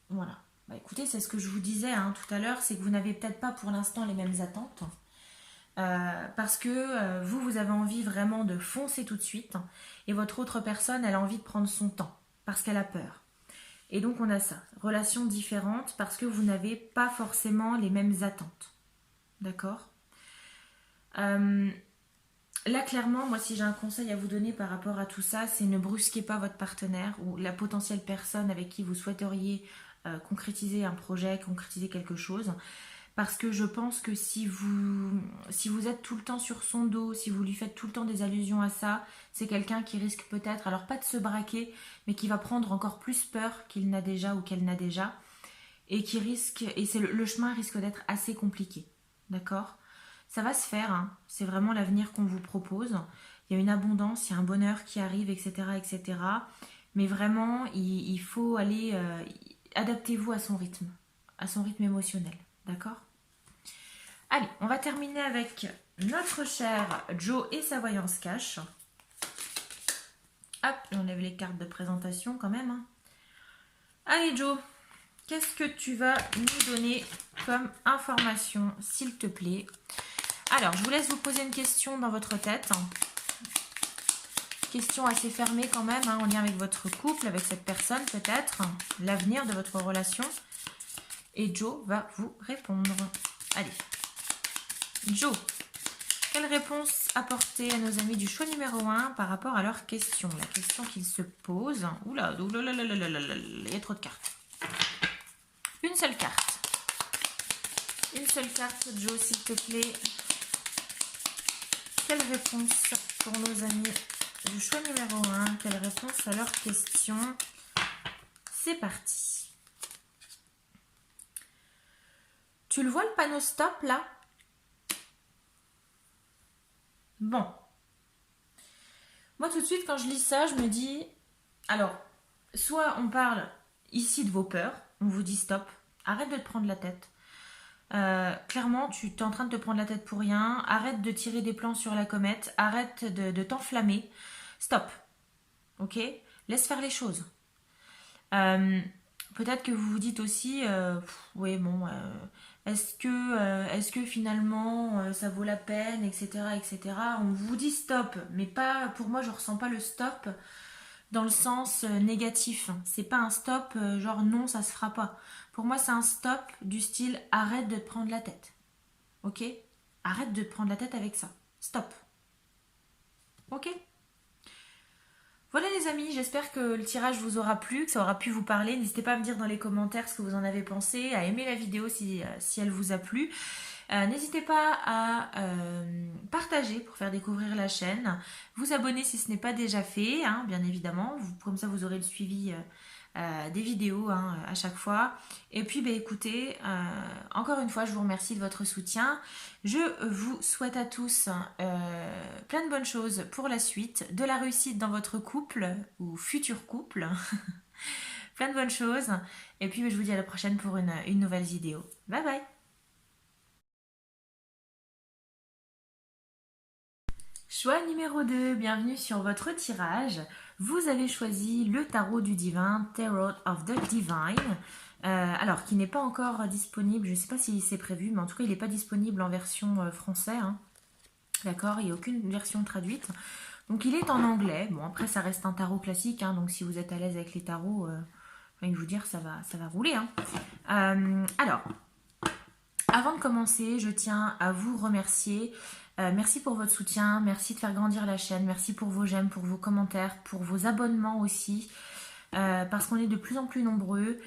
Voilà. Bah, écoutez, c'est ce que je vous disais hein, tout à l'heure, c'est que vous n'avez peut-être pas pour l'instant les mêmes attentes. Parce que vous avez envie vraiment de foncer tout de suite et votre autre personne, elle a envie de prendre son temps parce qu'elle a peur. Et donc on a ça, relations différentes parce que vous n'avez pas forcément les mêmes attentes. D'accord? Là clairement, moi si j'ai un conseil à vous donner par rapport à tout ça, c'est ne brusquez pas votre partenaire ou la potentielle personne avec qui vous souhaiteriez concrétiser un projet, concrétiser quelque chose. Parce que je pense que si vous êtes tout le temps sur son dos, si vous lui faites tout le temps des allusions à ça, c'est quelqu'un qui risque peut-être, alors pas de se braquer, mais qui va prendre encore plus peur qu'il n'a déjà ou qu'elle n'a déjà, et qui risque, et le chemin risque d'être assez compliqué, d'accord? ça va se faire, hein. C'est vraiment l'avenir qu'on vous propose. Il y a une abondance, il y a un bonheur qui arrive, etc. etc. Mais vraiment, il faut aller... adaptez-vous à son rythme émotionnel. D'accord? Allez, on va terminer avec notre cher Joe et sa voyance cash. Hop, j'enlève les cartes de présentation quand même, hein. Allez Joe, qu'est-ce que tu vas nous donner comme information, s'il te plaît? Alors, je vous laisse vous poser une question dans votre tête. Question assez fermée quand même, hein, en lien avec votre couple, avec cette personne peut-être, l'avenir de votre relation. Et Joe va vous répondre. Allez. Joe, quelle réponse apporter à nos amis du choix numéro 1 par rapport à leur question? La question qu'ils se posent. Oula, oula, il y a trop de cartes. Une seule carte. Une seule carte, Joe, s'il te plaît. Quelle réponse pour nos amis du choix numéro 1? Quelle réponse à leur question? C'est parti. Tu le vois le panneau stop là? Bon. Moi tout de suite quand je lis ça, je me dis, alors, soit on parle ici de vos peurs, on vous dit stop, arrête de te prendre la tête. Clairement, tu es en train de te prendre la tête pour rien, arrête de tirer des plans sur la comète, arrête de t'enflammer, stop, ok? Laisse faire les choses. Peut-être que vous vous dites aussi, oui bon, est-ce que finalement ça vaut la peine, etc., etc. On vous dit stop, mais pas, pour moi je ressens pas le stop dans le sens négatif. C'est pas un stop genre non ça se fera pas. Pour moi c'est un stop du style arrête de te prendre la tête, ok? Arrête de te prendre la tête avec ça, stop, ok? Voilà les amis, j'espère que le tirage vous aura plu, que ça aura pu vous parler. N'hésitez pas à me dire dans les commentaires ce que vous en avez pensé, à aimer la vidéo si elle vous a plu. N'hésitez pas à partager pour faire découvrir la chaîne, vous abonner si ce n'est pas déjà fait, hein, bien évidemment. Comme ça vous aurez le suivi des vidéos hein, à chaque fois. Et puis bah, écoutez, encore une fois je vous remercie de votre soutien. Je vous souhaite à tous plein de bonnes choses pour la suite, de la réussite dans votre couple ou futur couple. Plein de bonnes choses. Et puis je vous dis à la prochaine pour une nouvelle vidéo. Bye bye. Choix numéro 2, bienvenue sur votre tirage. Vous avez choisi le tarot du divin, Tarot of the Divine, alors qui n'est pas encore disponible, je ne sais pas si c'est prévu, mais en tout cas il n'est pas disponible en version français, hein. D'accord, il n'y a aucune version traduite, donc il est en anglais. Bon après ça reste un tarot classique, hein, donc si vous êtes à l'aise avec les tarots, je vais vous dire ça va rouler, hein. Alors, avant de commencer, je tiens à vous remercier. Merci pour votre soutien, merci de faire grandir la chaîne, merci pour vos j'aime, pour vos commentaires, pour vos abonnements aussi, parce qu'on est de plus en plus nombreux.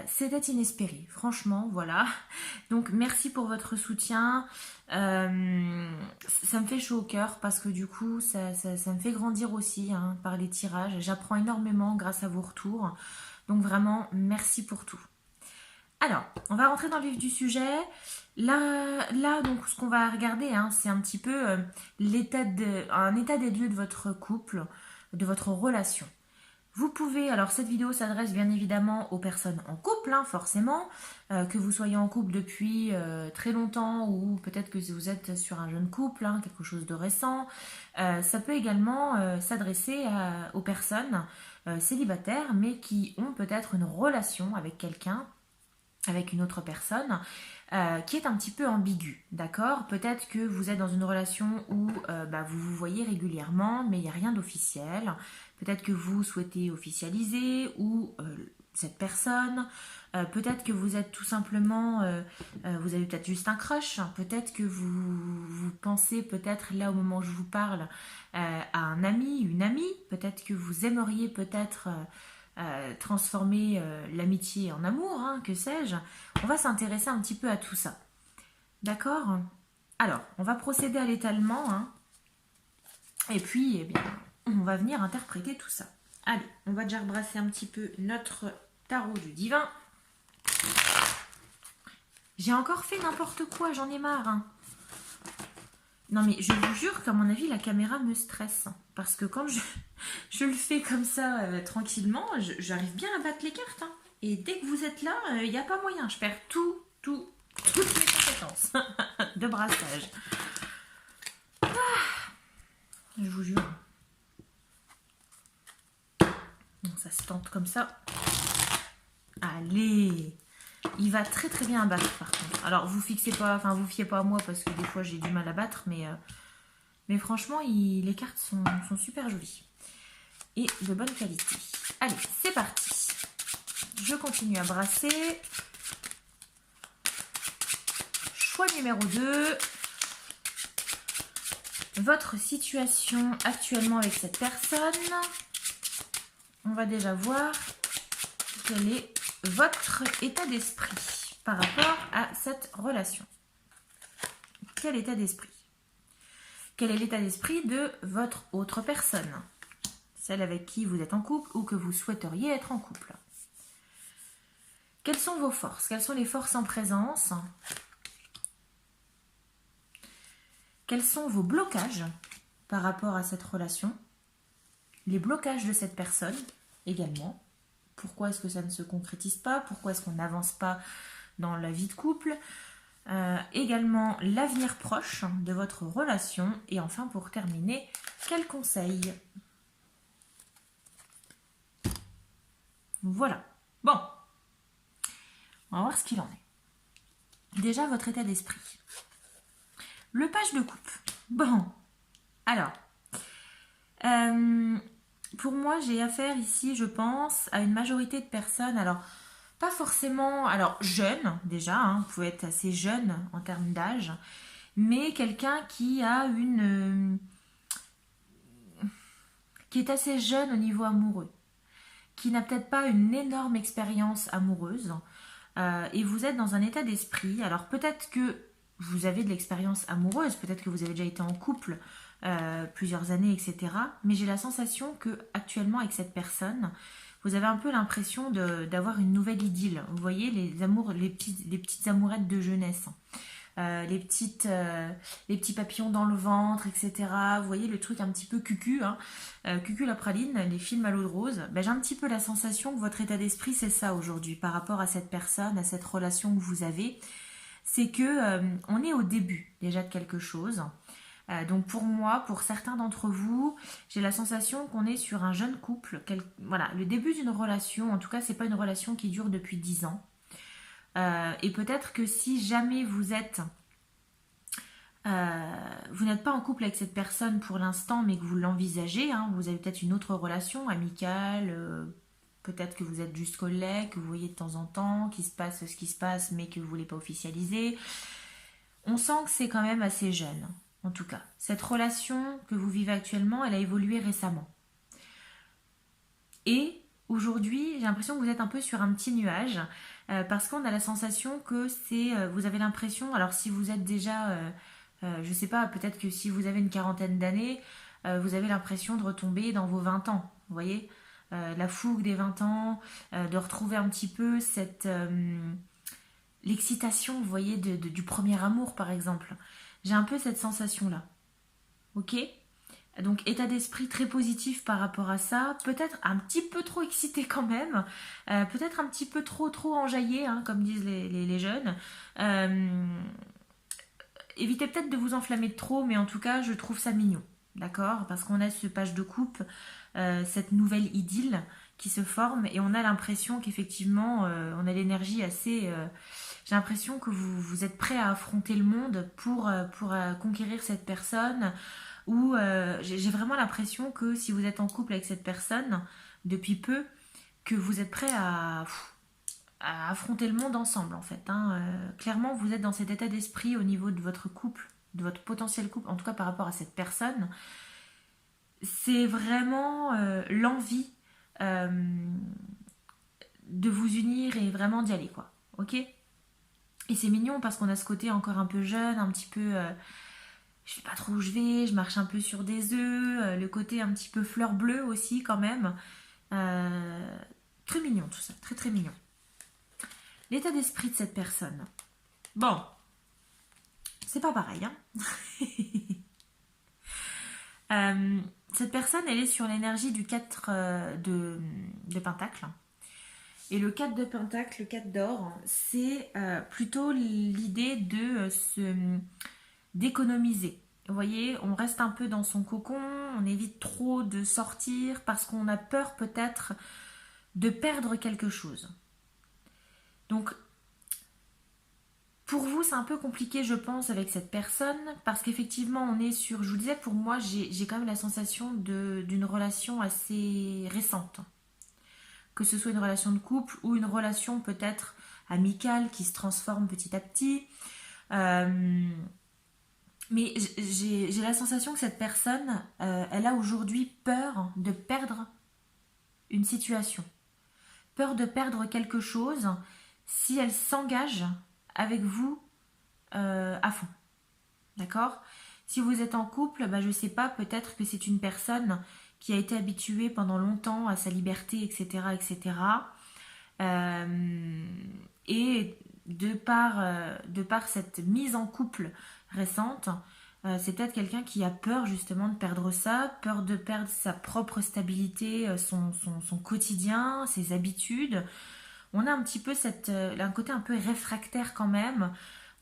C'était inespéré, franchement, voilà. Donc merci pour votre soutien. Ça me fait chaud au cœur parce que du coup, ça me fait grandir aussi hein, par les tirages. J'apprends énormément grâce à vos retours. Donc vraiment, merci pour tout. Alors, on va rentrer dans le vif du sujet. Là donc, ce qu'on va regarder, hein, c'est un petit peu un état des lieux de votre couple, de votre relation. Vous pouvez, alors cette vidéo s'adresse bien évidemment aux personnes en couple, hein, forcément, que vous soyez en couple depuis très longtemps ou peut-être que vous êtes sur un jeune couple, hein, quelque chose de récent. Ça peut également s'adresser aux personnes célibataires mais qui ont peut-être une relation avec quelqu'un, avec une autre personne qui est un petit peu ambiguë, d'accord? Peut-être que vous êtes dans une relation où vous vous voyez régulièrement, mais il n'y a rien d'officiel. Peut-être que vous souhaitez officialiser ou cette personne. Peut-être que vous êtes tout simplement, vous avez peut-être juste un crush. Peut-être que vous pensez peut-être là au moment où je vous parle à un ami, une amie. Peut-être que vous aimeriez peut-être transformer l'amitié en amour, hein, que sais-je. On va s'intéresser un petit peu à tout ça. D'accord? Alors, on va procéder à l'étalement. Hein, et puis, eh bien, on va venir interpréter tout ça. Allez, on va déjà rebrasser un petit peu notre tarot du divin. J'ai encore fait n'importe quoi, j'en ai marre. Hein. Non mais je vous jure qu'à mon avis la caméra me stresse. Parce que quand je le fais comme ça tranquillement, j'arrive bien à battre les cartes. Hein. Et dès que vous êtes là, il n'y a pas moyen. Je perds toutes mes compétences de brassage. Je vous jure. Donc ça se tente comme ça. Allez. Il va très très bien à battre par contre. Alors vous fixez pas, enfin vous fiez pas à moi parce que des fois j'ai du mal à battre, mais franchement les cartes sont super jolies. Et de bonne qualité. Allez, c'est parti. Je continue à brasser. Choix numéro 2. Votre situation actuellement avec cette personne. On va déjà voir quel est votre état d'esprit par rapport à cette relation. Quel état d'esprit? Quel est l'état d'esprit de votre autre personne? Celle avec qui vous êtes en couple ou que vous souhaiteriez être en couple. Quelles sont vos forces? Quelles sont les forces en présence? Quels sont vos blocages par rapport à cette relation? Les blocages de cette personne également. Pourquoi est-ce que ça ne se concrétise pas? Pourquoi est-ce qu'on n'avance pas dans la vie de couple? Également l'avenir proche de votre relation. Et enfin pour terminer, quels conseils? Voilà. Bon. On va voir ce qu'il en est. Déjà votre état d'esprit. Le page de coupe. Bon. Alors. Pour moi, j'ai affaire ici, je pense, à une majorité de personnes. Alors, pas forcément... Alors, jeunes, déjà. Hein, vous pouvez être assez jeune en termes d'âge. Mais quelqu'un qui a une... qui est assez jeune au niveau amoureux. Qui n'a peut-être pas une énorme expérience amoureuse. Et vous êtes dans un état d'esprit. Alors, peut-être que vous avez de l'expérience amoureuse. Peut-être que vous avez déjà été en couple plusieurs années, etc. Mais j'ai la sensation que actuellement avec cette personne, vous avez un peu l'impression d'avoir une nouvelle idylle. Vous voyez les petites amourettes de jeunesse, les petits papillons dans le ventre, etc. Vous voyez le truc un petit peu cucu, hein, cucu la praline, les films à l'eau de rose. Ben, j'ai un petit peu la sensation que votre état d'esprit c'est ça aujourd'hui par rapport à cette personne, à cette relation que vous avez. C'est que on est au début déjà de quelque chose. Donc pour moi, pour certains d'entre vous, j'ai la sensation qu'on est sur un jeune couple. Voilà, le début d'une relation, en tout cas, c'est pas une relation qui dure depuis 10 ans. Et peut-être que si jamais vous n'êtes pas en couple avec cette personne pour l'instant, mais que vous l'envisagez, hein, vous avez peut-être une autre relation amicale, peut-être que vous êtes juste collègues, que vous voyez de temps en temps, qu'il se passe ce qui se passe, mais que vous ne voulez pas officialiser. On sent que c'est quand même assez jeune. En tout cas, cette relation que vous vivez actuellement, elle a évolué récemment. Et aujourd'hui, j'ai l'impression que vous êtes un peu sur un petit nuage parce qu'on a la sensation que vous avez l'impression, alors si vous êtes déjà, je sais pas, peut-être que si vous avez une quarantaine d'années, vous avez l'impression de retomber dans vos 20 ans, vous voyez, la fougue des 20 ans, de retrouver un petit peu l'excitation, vous voyez, du premier amour par exemple. J'ai un peu cette sensation-là. Ok? Donc, état d'esprit très positif par rapport à ça. Peut-être un petit peu trop excité quand même. Peut-être un petit peu trop enjaillé, hein, comme disent les jeunes. Évitez peut-être de vous enflammer de trop, mais en tout cas, je trouve ça mignon. D'accord? Parce qu'on a ce page de coupe, cette nouvelle idylle qui se forme et on a l'impression qu'effectivement, on a l'énergie assez... j'ai l'impression que vous êtes prêt à affronter le monde pour conquérir cette personne. Ou j'ai vraiment l'impression que si vous êtes en couple avec cette personne depuis peu, que vous êtes prêt à affronter le monde ensemble en fait. Hein. Clairement, vous êtes dans cet état d'esprit au niveau de votre couple, de votre potentiel couple, en tout cas par rapport à cette personne. C'est vraiment l'envie de vous unir et vraiment d'y aller, quoi. Ok? Et c'est mignon parce qu'on a ce côté encore un peu jeune, un petit peu... je sais pas trop où je vais, je marche un peu sur des œufs, le côté un petit peu fleur bleue aussi quand même. Très mignon tout ça, très très mignon. L'état d'esprit de cette personne. Bon, c'est pas pareil, hein. Euh, cette personne, elle est sur l'énergie du 4 de Pentacle. Et le 4 de Pentacle, le 4 d'or, c'est plutôt l'idée de d'économiser. Vous voyez, on reste un peu dans son cocon, on évite trop de sortir parce qu'on a peur peut-être de perdre quelque chose. Donc, pour vous, c'est un peu compliqué, je pense, avec cette personne, parce qu'effectivement, on est sur... Je vous disais, pour moi, j'ai quand même la sensation d'une relation assez récente. Que ce soit une relation de couple ou une relation peut-être amicale qui se transforme petit à petit. Mais j'ai la sensation que cette personne, elle a aujourd'hui peur de perdre une situation. Peur de perdre quelque chose si elle s'engage avec vous à fond. D'accord? Si vous êtes en couple, bah, je ne sais pas, peut-être que c'est une personne qui a été habituée pendant longtemps à sa liberté, etc. etc. Et de par cette mise en couple récente, c'est peut-être quelqu'un qui a peur justement de perdre ça, peur de perdre sa propre stabilité, son quotidien, ses habitudes. On a un petit peu un côté un peu réfractaire quand même.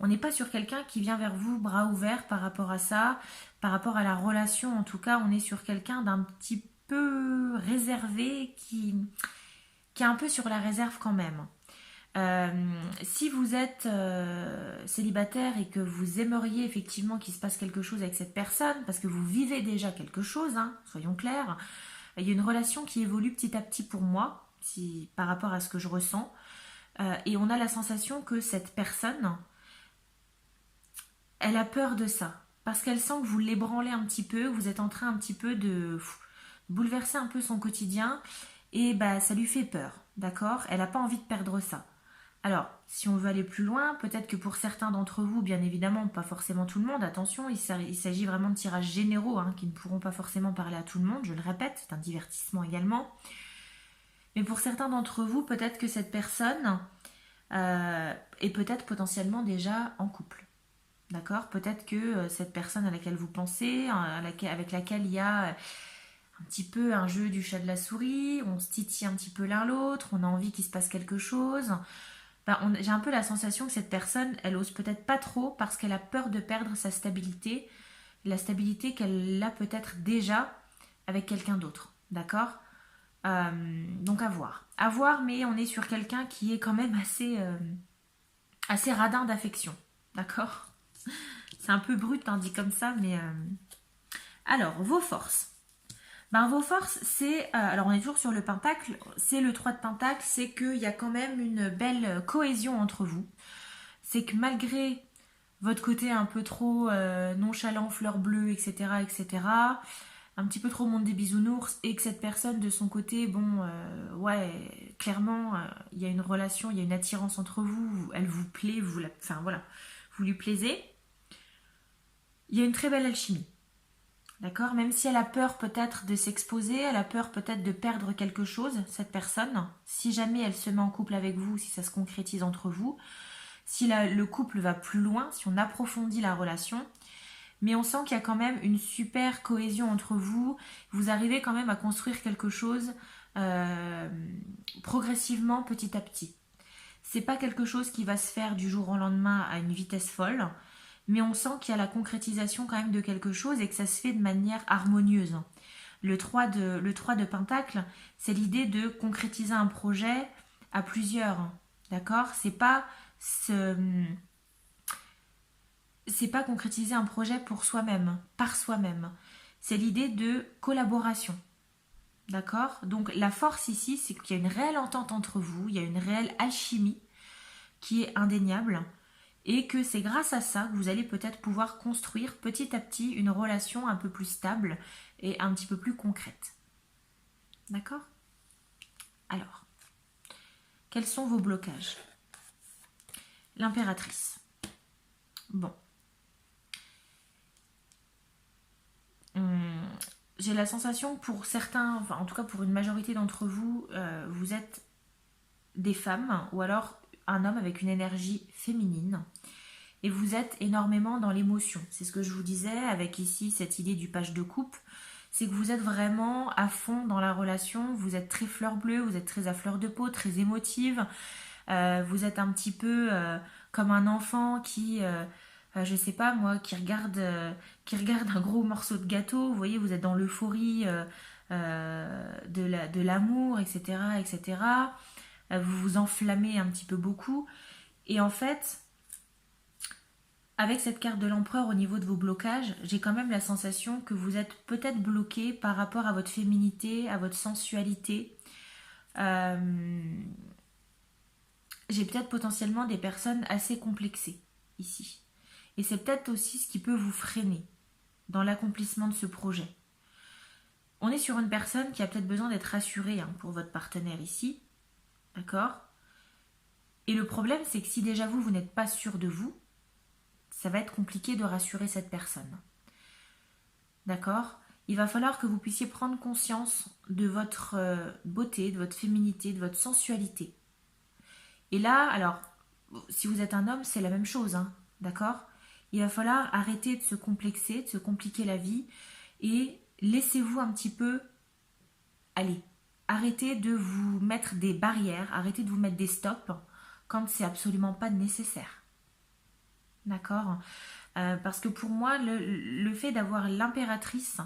On n'est pas sur quelqu'un qui vient vers vous bras ouverts par rapport à ça, par rapport à la relation. En tout cas, on est sur quelqu'un d'un petit peu réservé qui est un peu sur la réserve quand même. Si vous êtes célibataire et que vous aimeriez effectivement qu'il se passe quelque chose avec cette personne, parce que vous vivez déjà quelque chose, hein, soyons clairs, il y a une relation qui évolue petit à petit pour moi, par rapport à ce que je ressens, et on a la sensation que cette personne, elle a peur de ça, parce qu'elle sent que vous l'ébranlez un petit peu, vous êtes en train un petit peu de bouleverser un peu son quotidien, et bah ça lui fait peur, d'accord? Elle n'a pas envie de perdre ça. Alors, si on veut aller plus loin, peut-être que pour certains d'entre vous, bien évidemment, pas forcément tout le monde, attention, il s'agit vraiment de tirages généraux hein, qui ne pourront pas forcément parler à tout le monde, je le répète, c'est un divertissement également. Mais pour certains d'entre vous, peut-être que cette personne est peut-être potentiellement déjà en couple. D'accord? Peut-être que cette personne à laquelle vous pensez, avec laquelle il y a un petit peu un jeu du chat de la souris, on se titille un petit peu l'un l'autre, on a envie qu'il se passe quelque chose. Ben, j'ai un peu la sensation que cette personne, elle ose peut-être pas trop parce qu'elle a peur de perdre sa stabilité, la stabilité qu'elle a peut-être déjà avec quelqu'un d'autre. D'accord? Donc à voir. À voir, mais on est sur quelqu'un qui est quand même assez radin d'affection. D'accord? C'est un peu brut, hein, dit comme ça, mais... Alors, vos forces. Ben, vos forces, c'est... alors, on est toujours sur le pentacle. C'est le 3 de pentacle. C'est qu'il y a quand même une belle cohésion entre vous. C'est que malgré votre côté un peu trop nonchalant, fleur bleue, etc., etc., un petit peu trop monde des bisounours, et que cette personne, de son côté, bon, ouais, clairement, il y a une relation, il y a une attirance entre vous, elle vous plaît, enfin, voilà, vous lui plaisez. Il y a une très belle alchimie. D'accord? Même si elle a peur peut-être de s'exposer, elle a peur peut-être de perdre quelque chose, cette personne. Si jamais elle se met en couple avec vous, si ça se concrétise entre vous, si le couple va plus loin, si on approfondit la relation, mais on sent qu'il y a quand même une super cohésion entre vous. Vous arrivez quand même à construire quelque chose progressivement, petit à petit. C'est pas quelque chose qui va se faire du jour au lendemain à une vitesse folle, mais on sent qu'il y a la concrétisation quand même de quelque chose et que ça se fait de manière harmonieuse. Le 3 de Pentacle, c'est l'idée de concrétiser un projet à plusieurs. D'accord? C'est pas concrétiser un projet pour soi-même, par soi-même. C'est l'idée de collaboration. D'accord? Donc la force ici, c'est qu'il y a une réelle entente entre vous, il y a une réelle alchimie qui est indéniable et que c'est grâce à ça que vous allez peut-être pouvoir construire petit à petit une relation un peu plus stable et un petit peu plus concrète. D'accord? Alors, quels sont vos blocages? L'impératrice. Bon. J'ai la sensation que pour certains, enfin en tout cas pour une majorité d'entre vous, vous êtes des femmes ou alors un homme avec une énergie féminine et vous êtes énormément dans l'émotion. C'est ce que je vous disais avec ici cette idée du page de coupe, c'est que vous êtes vraiment à fond dans la relation, vous êtes très fleur bleue, vous êtes très à fleur de peau, très émotive, vous êtes un petit peu comme un enfant qui, je sais pas moi, qui regarde un gros morceau de gâteau, vous voyez, vous êtes dans l'euphorie de l'amour, etc., etc. Vous vous enflammez un petit peu beaucoup, et en fait, avec cette carte de l'empereur au niveau de vos blocages, j'ai quand même la sensation que vous êtes peut-être bloqué par rapport à votre féminité, à votre sensualité. Euh, j'ai peut-être potentiellement des personnes assez complexées ici. Et c'est peut-être aussi ce qui peut vous freiner dans l'accomplissement de ce projet. On est sur une personne qui a peut-être besoin d'être rassurée pour votre partenaire ici. D'accord? Et le problème, c'est que si déjà vous n'êtes pas sûr de vous, ça va être compliqué de rassurer cette personne. D'accord? Il va falloir que vous puissiez prendre conscience de votre beauté, de votre féminité, de votre sensualité. Et là, alors, si vous êtes un homme, c'est la même chose, d'accord? Il va falloir arrêter de se complexer, de se compliquer la vie et laissez-vous un petit peu aller. Arrêtez de vous mettre des barrières, arrêtez de vous mettre des stops quand c'est absolument pas nécessaire. D'accord? Parce que pour moi, le fait d'avoir l'impératrice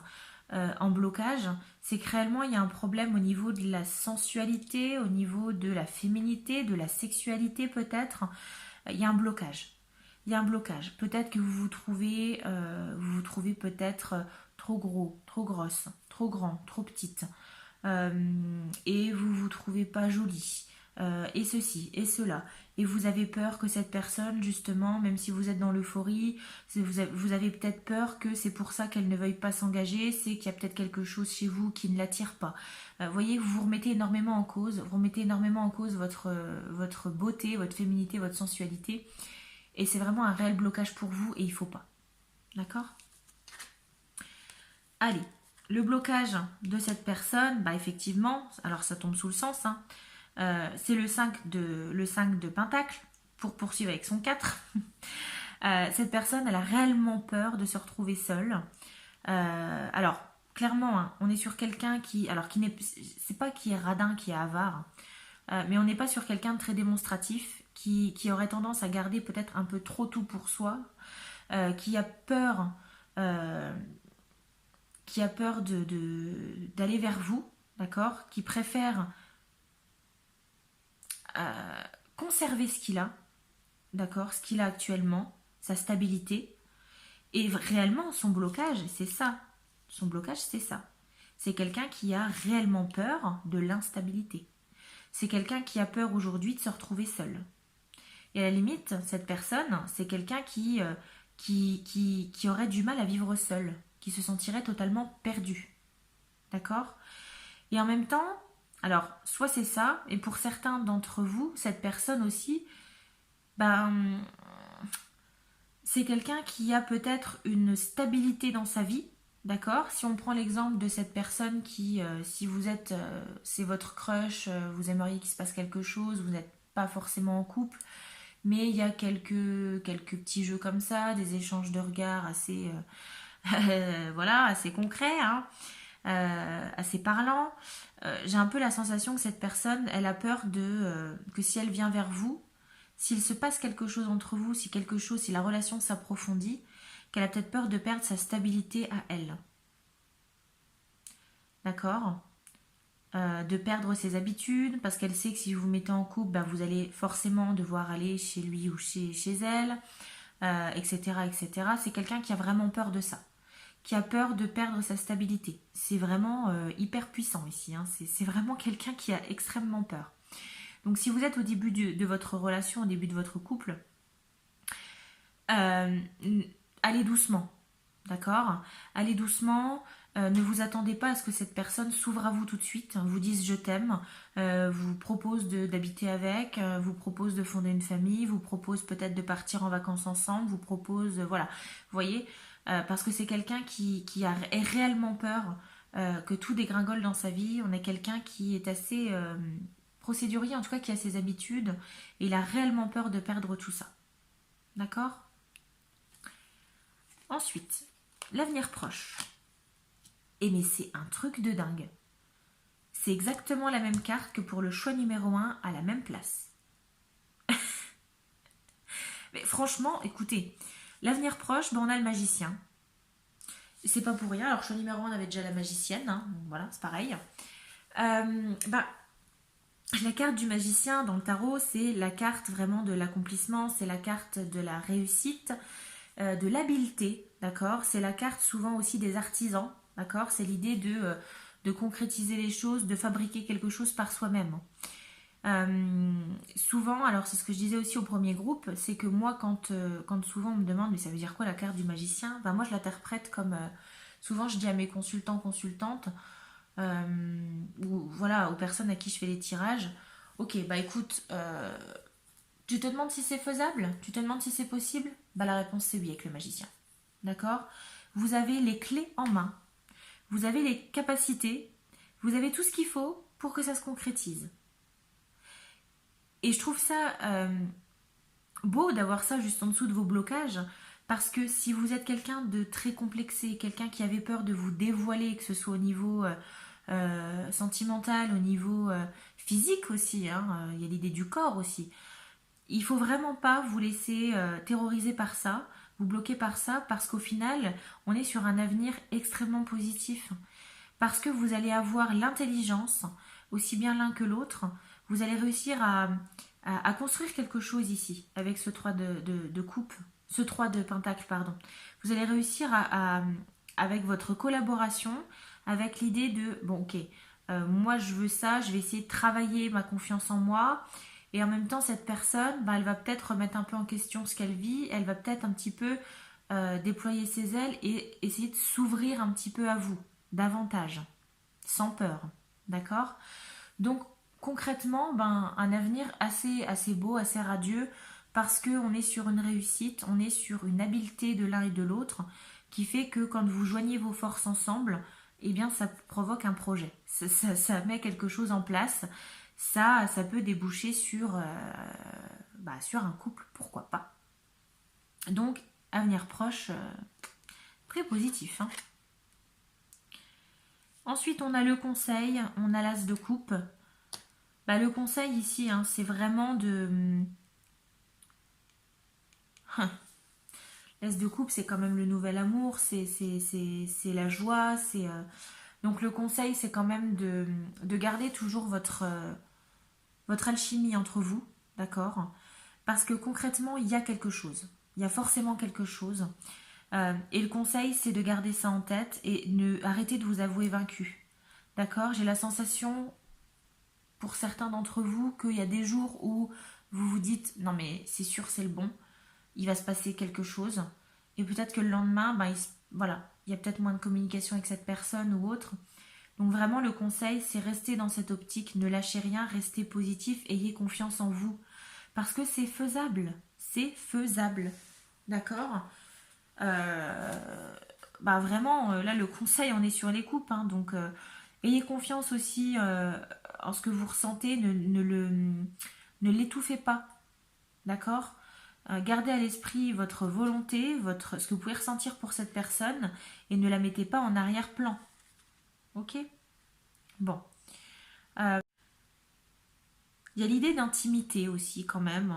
en blocage, c'est que réellement il y a un problème au niveau de la sensualité, au niveau de la féminité, de la sexualité peut-être. Il y a un blocage. Il y a un blocage. Peut-être que vous vous trouvez peut-être trop gros, trop grosse, trop grand, trop petite. Et vous vous trouvez pas jolie. Et ceci, et cela. Et vous avez peur que cette personne, justement, même si vous êtes dans l'euphorie, vous avez peut-être peur que c'est pour ça qu'elle ne veuille pas s'engager, c'est qu'il y a peut-être quelque chose chez vous qui ne l'attire pas. Vous voyez, vous vous remettez énormément en cause, vous remettez énormément en cause votre beauté, votre féminité, votre sensualité. Et c'est vraiment un réel blocage pour vous et il faut pas. D'accord? Allez, le blocage de cette personne, bah effectivement, alors ça tombe sous le sens, c'est le 5 de Pentacle, pour poursuivre avec son 4. Cette personne, elle a réellement peur de se retrouver seule. Alors, clairement, on est sur quelqu'un c'est pas qui est radin, qui est avare, mais on n'est pas sur quelqu'un de très démonstratif, qui aurait tendance à garder peut-être un peu trop tout pour soi, qui a peur, euh, d'aller vers vous, d'accord, qui préfère conserver ce qu'il a, d'accord, ce qu'il a actuellement, sa stabilité, et réellement son blocage, c'est ça. Son blocage, c'est ça. C'est quelqu'un qui a réellement peur de l'instabilité. C'est quelqu'un qui a peur aujourd'hui de se retrouver seul. Et à la limite, cette personne, c'est quelqu'un qui aurait du mal à vivre seul, qui se sentirait totalement perdu. D'accord? Et en même temps, alors, soit c'est ça, et pour certains d'entre vous, cette personne aussi, ben, c'est quelqu'un qui a peut-être une stabilité dans sa vie, d'accord? Si on prend l'exemple de cette personne qui, si vous êtes, c'est votre crush, vous aimeriez qu'il se passe quelque chose, vous n'êtes pas forcément en couple, mais il y a quelques petits jeux comme ça, des échanges de regards assez, voilà, assez concrets, assez parlants. J'ai un peu la sensation que cette personne, elle a peur que si elle vient vers vous, s'il se passe quelque chose entre vous, si la relation s'approfondit, qu'elle a peut-être peur de perdre sa stabilité à elle. D'accord? De perdre ses habitudes, parce qu'elle sait que si vous vous mettez en couple, ben, vous allez forcément devoir aller chez lui ou chez elle, etc., etc. C'est quelqu'un qui a vraiment peur de ça, qui a peur de perdre sa stabilité. C'est vraiment hyper puissant ici, c'est vraiment quelqu'un qui a extrêmement peur. Donc si vous êtes au début de votre relation, au début de votre couple, euh, allez doucement, d'accord? Allez doucement, ne vous attendez pas à ce que cette personne s'ouvre à vous tout de suite, vous dise je t'aime, vous propose d'habiter avec, vous propose de fonder une famille, vous propose peut-être de partir en vacances ensemble, vous propose, voilà, vous voyez, parce que c'est quelqu'un qui a réellement peur que tout dégringole dans sa vie. On est quelqu'un qui est assez procédurier, en tout cas qui a ses habitudes, et il a réellement peur de perdre tout ça. D'accord? Ensuite, l'avenir proche. Et mais c'est un truc de dingue. C'est exactement la même carte que pour le choix numéro 1 à la même place. Mais franchement, écoutez, l'avenir proche, ben on a le magicien. C'est pas pour rien. Alors, choix numéro 1, on avait déjà la magicienne. Hein, donc voilà, c'est pareil. La carte du magicien dans le tarot, c'est la carte vraiment de l'accomplissement, c'est la carte de la réussite, de l'habileté, d'accord? C'est la carte souvent aussi des artisans, d'accord? C'est l'idée de concrétiser les choses, de fabriquer quelque chose par soi-même. Souvent, alors c'est ce que je disais aussi au premier groupe, c'est que moi quand souvent on me demande mais ça veut dire quoi la carte du magicien, ben moi je l'interprète comme souvent je dis à mes consultants, consultantes, ou voilà, aux personnes à qui je fais les tirages, ok, bah écoute, tu te demandes si c'est faisable, tu te demandes si c'est possible, bah la réponse c'est oui avec le magicien, d'accord? Vous avez les clés en main, vous avez les capacités, vous avez tout ce qu'il faut pour que ça se concrétise. Et je trouve ça beau d'avoir ça juste en dessous de vos blocages, parce que si vous êtes quelqu'un de très complexé, quelqu'un qui avait peur de vous dévoiler, que ce soit au niveau sentimental, au niveau physique aussi, hein, il y a l'idée du corps aussi, il faut vraiment pas vous laisser terroriser par ça, vous bloquer par ça, parce qu'au final, on est sur un avenir extrêmement positif. Parce que vous allez avoir l'intelligence, aussi bien l'un que l'autre, vous allez réussir à construire quelque chose ici, avec ce 3 de coupe, ce 3 de pentacle, pardon. Vous allez réussir avec votre collaboration, avec l'idée de, bon ok, moi je veux ça, je vais essayer de travailler ma confiance en moi, et en même temps cette personne, bah, elle va peut-être remettre un peu en question ce qu'elle vit, elle va peut-être un petit peu déployer ses ailes et essayer de s'ouvrir un petit peu à vous, davantage, sans peur, d'accord? Donc concrètement, ben, un avenir assez beau, assez radieux, parce qu'on est sur une réussite, on est sur une habileté de l'un et de l'autre, qui fait que quand vous joignez vos forces ensemble, eh bien ça provoque un projet, ça met quelque chose en place, ça peut déboucher sur un couple, pourquoi pas. Donc, avenir proche, très positif. Hein. Ensuite, on a le conseil, on a l'as de coupe. Bah, le conseil ici, hein, c'est vraiment de... L'as de coupe, c'est quand même le nouvel amour, c'est la joie, c'est... Donc le conseil, c'est quand même de garder toujours votre alchimie entre vous, d'accord? Parce que concrètement, il y a quelque chose. Il y a forcément quelque chose. Et le conseil, c'est de garder ça en tête et arrêter de vous avouer vaincu. D'accord? J'ai la sensation, pour certains d'entre vous, qu'il y a des jours où vous vous dites « Non mais c'est sûr, c'est le bon, il va se passer quelque chose. » Et peut-être que le lendemain, voilà, il y a peut-être moins de communication avec cette personne ou autre. Donc vraiment, le conseil, c'est rester dans cette optique, ne lâchez rien, restez positif, ayez confiance en vous. Parce que c'est faisable, d'accord? Vraiment, là, le conseil, on est sur les coupes, hein, donc ayez confiance aussi en ce que vous ressentez, ne l'étouffez pas, d'accord? Gardez à l'esprit votre volonté, ce que vous pouvez ressentir pour cette personne, et ne la mettez pas en arrière-plan. Ok? Bon. Il y a l'idée d'intimité aussi quand même,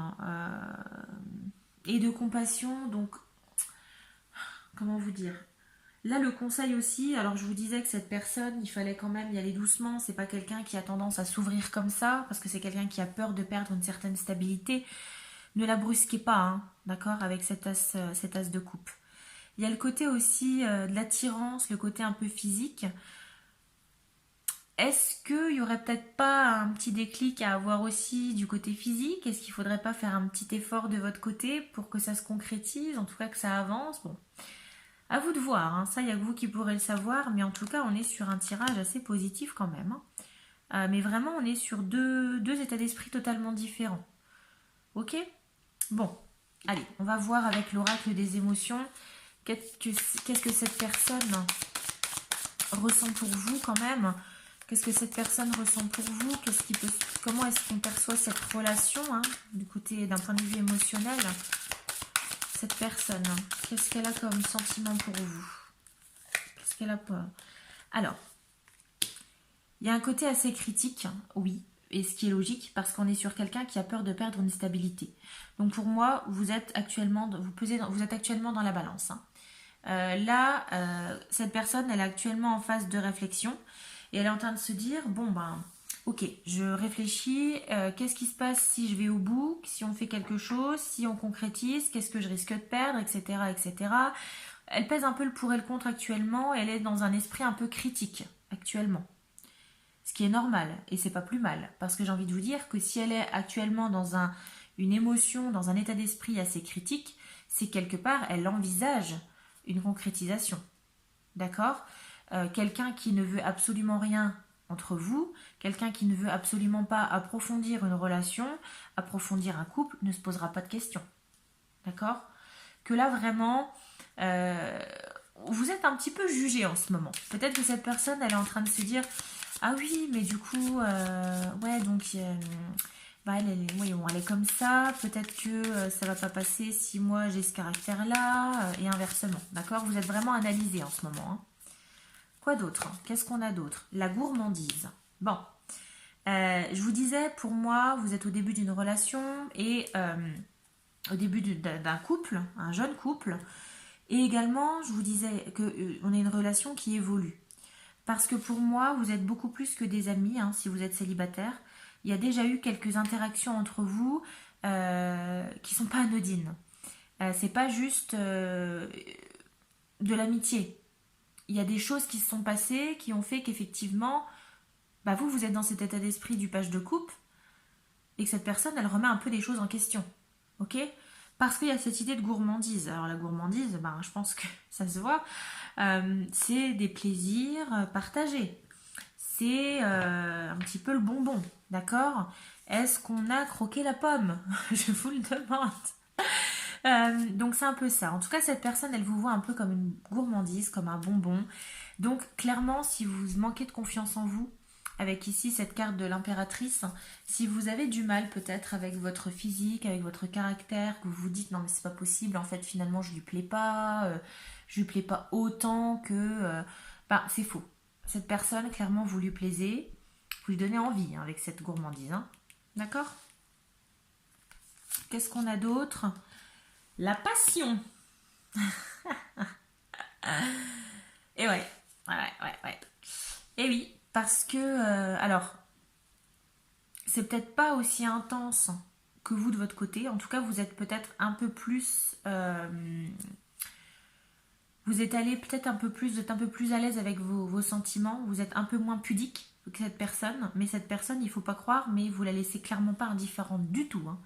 et de compassion, donc comment vous dire? Là, le conseil aussi, alors je vous disais que cette personne, il fallait quand même y aller doucement, c'est pas quelqu'un qui a tendance à s'ouvrir comme ça, parce que c'est quelqu'un qui a peur de perdre une certaine stabilité. Ne la brusquez pas, hein, d'accord, avec cet as de coupe. Il y a le côté aussi de l'attirance, le côté un peu physique. Est-ce qu'il y aurait peut-être pas un petit déclic à avoir aussi du côté physique? Est-ce qu'il faudrait pas faire un petit effort de votre côté pour que ça se concrétise, en tout cas que ça avance? Bon, à vous de voir, hein. Ça, il n'y a que vous qui pourrez le savoir, mais en tout cas, on est sur un tirage assez positif quand même. Hein. Mais vraiment, on est sur deux états d'esprit totalement différents. Ok? Bon, allez, on va voir avec l'oracle des émotions. Qu'est-ce que cette personne ressent pour vous quand même? Qu'est-ce que cette personne ressent pour vous? Comment est-ce qu'on perçoit cette relation, hein, du côté d'un point de vue émotionnel? cette personne, qu'est-ce qu'elle a comme sentiment pour vous? Qu'est-ce qu'elle a pour... Alors, il y a un côté assez critique, oui, et ce qui est logique, parce qu'on est sur quelqu'un qui a peur de perdre une stabilité. Donc pour moi, vous êtes actuellement dans la balance. Hein. Là, cette personne, elle est actuellement en phase de réflexion, et elle est en train de se dire, bon ben, ok, je réfléchis, qu'est-ce qui se passe si je vais au bout, si on fait quelque chose, si on concrétise, qu'est-ce que je risque de perdre, etc., etc. Elle pèse un peu le pour et le contre actuellement, et elle est dans un esprit un peu critique actuellement. Ce qui est normal, et c'est pas plus mal, parce que j'ai envie de vous dire que si elle est actuellement dans une émotion, dans un état d'esprit assez critique, c'est quelque part, elle envisage une concrétisation. D'accord? Quelqu'un qui ne veut absolument rien entre vous, quelqu'un qui ne veut absolument pas approfondir une relation, approfondir un couple, ne se posera pas de questions. D'accord? Que là, vraiment, vous êtes un petit peu jugé en ce moment. Peut-être que cette personne, elle est en train de se dire... Ah oui, mais du coup, ouais, donc bah, elle est comme ça. Peut-être que ça va pas passer si moi j'ai ce caractère-là, et inversement. D'accord? Vous êtes vraiment analysé en ce moment. Hein. Quoi d'autre? Qu'est-ce qu'on a d'autre? La gourmandise. Bon, je vous disais, pour moi, vous êtes au début d'une relation et au début d'un couple, un jeune couple. Et également, je vous disais qu'on a une relation qui évolue. Parce que pour moi, vous êtes beaucoup plus que des amis, hein, si vous êtes célibataire. Il y a déjà eu quelques interactions entre vous qui sont pas anodines. C'est pas juste de l'amitié. Il y a des choses qui se sont passées qui ont fait qu'effectivement, bah vous êtes dans cet état d'esprit du page de coupe et que cette personne, elle remet un peu des choses en question. Ok? Parce qu'il y a cette idée de gourmandise. Alors la gourmandise, ben, je pense que ça se voit. C'est des plaisirs partagés. C'est un petit peu le bonbon, d'accord? Est-ce qu'on a croqué la pomme? Je vous le demande. Donc c'est un peu ça. En tout cas, cette personne, elle vous voit un peu comme une gourmandise, comme un bonbon. Donc clairement, si vous manquez de confiance en vous, avec ici cette carte de l'impératrice, si vous avez du mal peut-être avec votre physique, avec votre caractère, que vous vous dites non mais c'est pas possible, en fait finalement je lui plais pas, je lui plais pas autant que... c'est faux. Cette personne, clairement, vous lui plaisez, vous lui donnez envie hein, avec cette gourmandise. Hein. D'accord? Qu'est-ce qu'on a d'autre? La passion. Et ouais. Et oui, parce que, alors, c'est peut-être pas aussi intense que vous de votre côté. En tout cas, vous êtes peut-être un peu plus... vous êtes allé peut-être un peu plus, vous êtes un peu plus à l'aise avec vos sentiments, vous êtes un peu moins pudique que cette personne, mais cette personne, il faut pas croire, mais vous la laissez clairement pas indifférente du tout. Hein.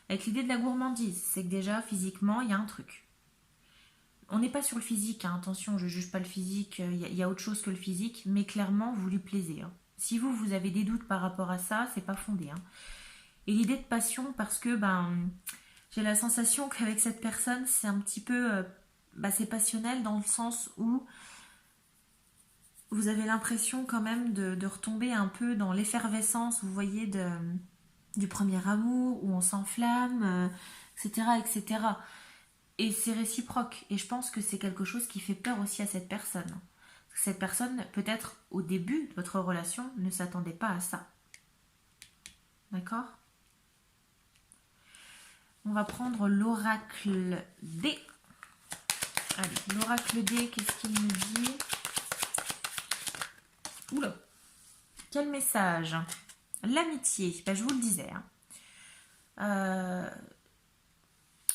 Avec l'idée de la gourmandise, c'est que déjà, physiquement, il y a un truc. On n'est pas sur le physique, hein. Attention, je juge pas le physique, il y a autre chose que le physique, mais clairement, vous lui plaisez. Hein. Si vous avez des doutes par rapport à ça, c'est pas fondé. Hein. Et l'idée de passion, parce que j'ai la sensation qu'avec cette personne, c'est un petit peu... c'est passionnel dans le sens où vous avez l'impression quand même de retomber un peu dans l'effervescence, vous voyez, du premier amour, où on s'enflamme, etc., etc. Et c'est réciproque. Et je pense que c'est quelque chose qui fait peur aussi à cette personne. Cette personne, peut-être au début de votre relation, ne s'attendait pas à ça. D'accord? On va prendre l'oracle D. Allez, l'oracle D, qu'est-ce qu'il nous dit? Oula! Quel message? L'amitié, je vous le disais. Hein.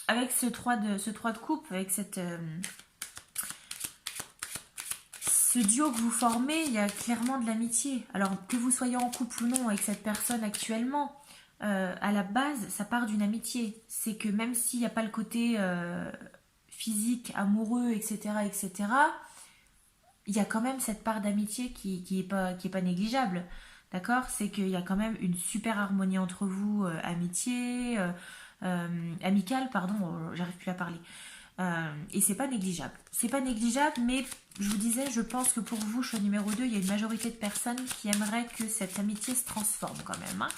Avec ce 3 de coupe, avec ce duo que vous formez, il y a clairement de l'amitié. Alors que vous soyez en couple ou non avec cette personne actuellement, à la base, ça part d'une amitié. C'est que même s'il n'y a pas le côté physique, amoureux, etc., etc., il y a quand même cette part d'amitié qui est pas négligeable. D'accord? C'est qu'il y a quand même une super harmonie entre vous, amicale, pardon, j'arrive plus à parler. Et c'est pas négligeable. C'est pas négligeable, mais je vous disais, je pense que pour vous, choix numéro 2, il y a une majorité de personnes qui aimeraient que cette amitié se transforme quand même. Hein.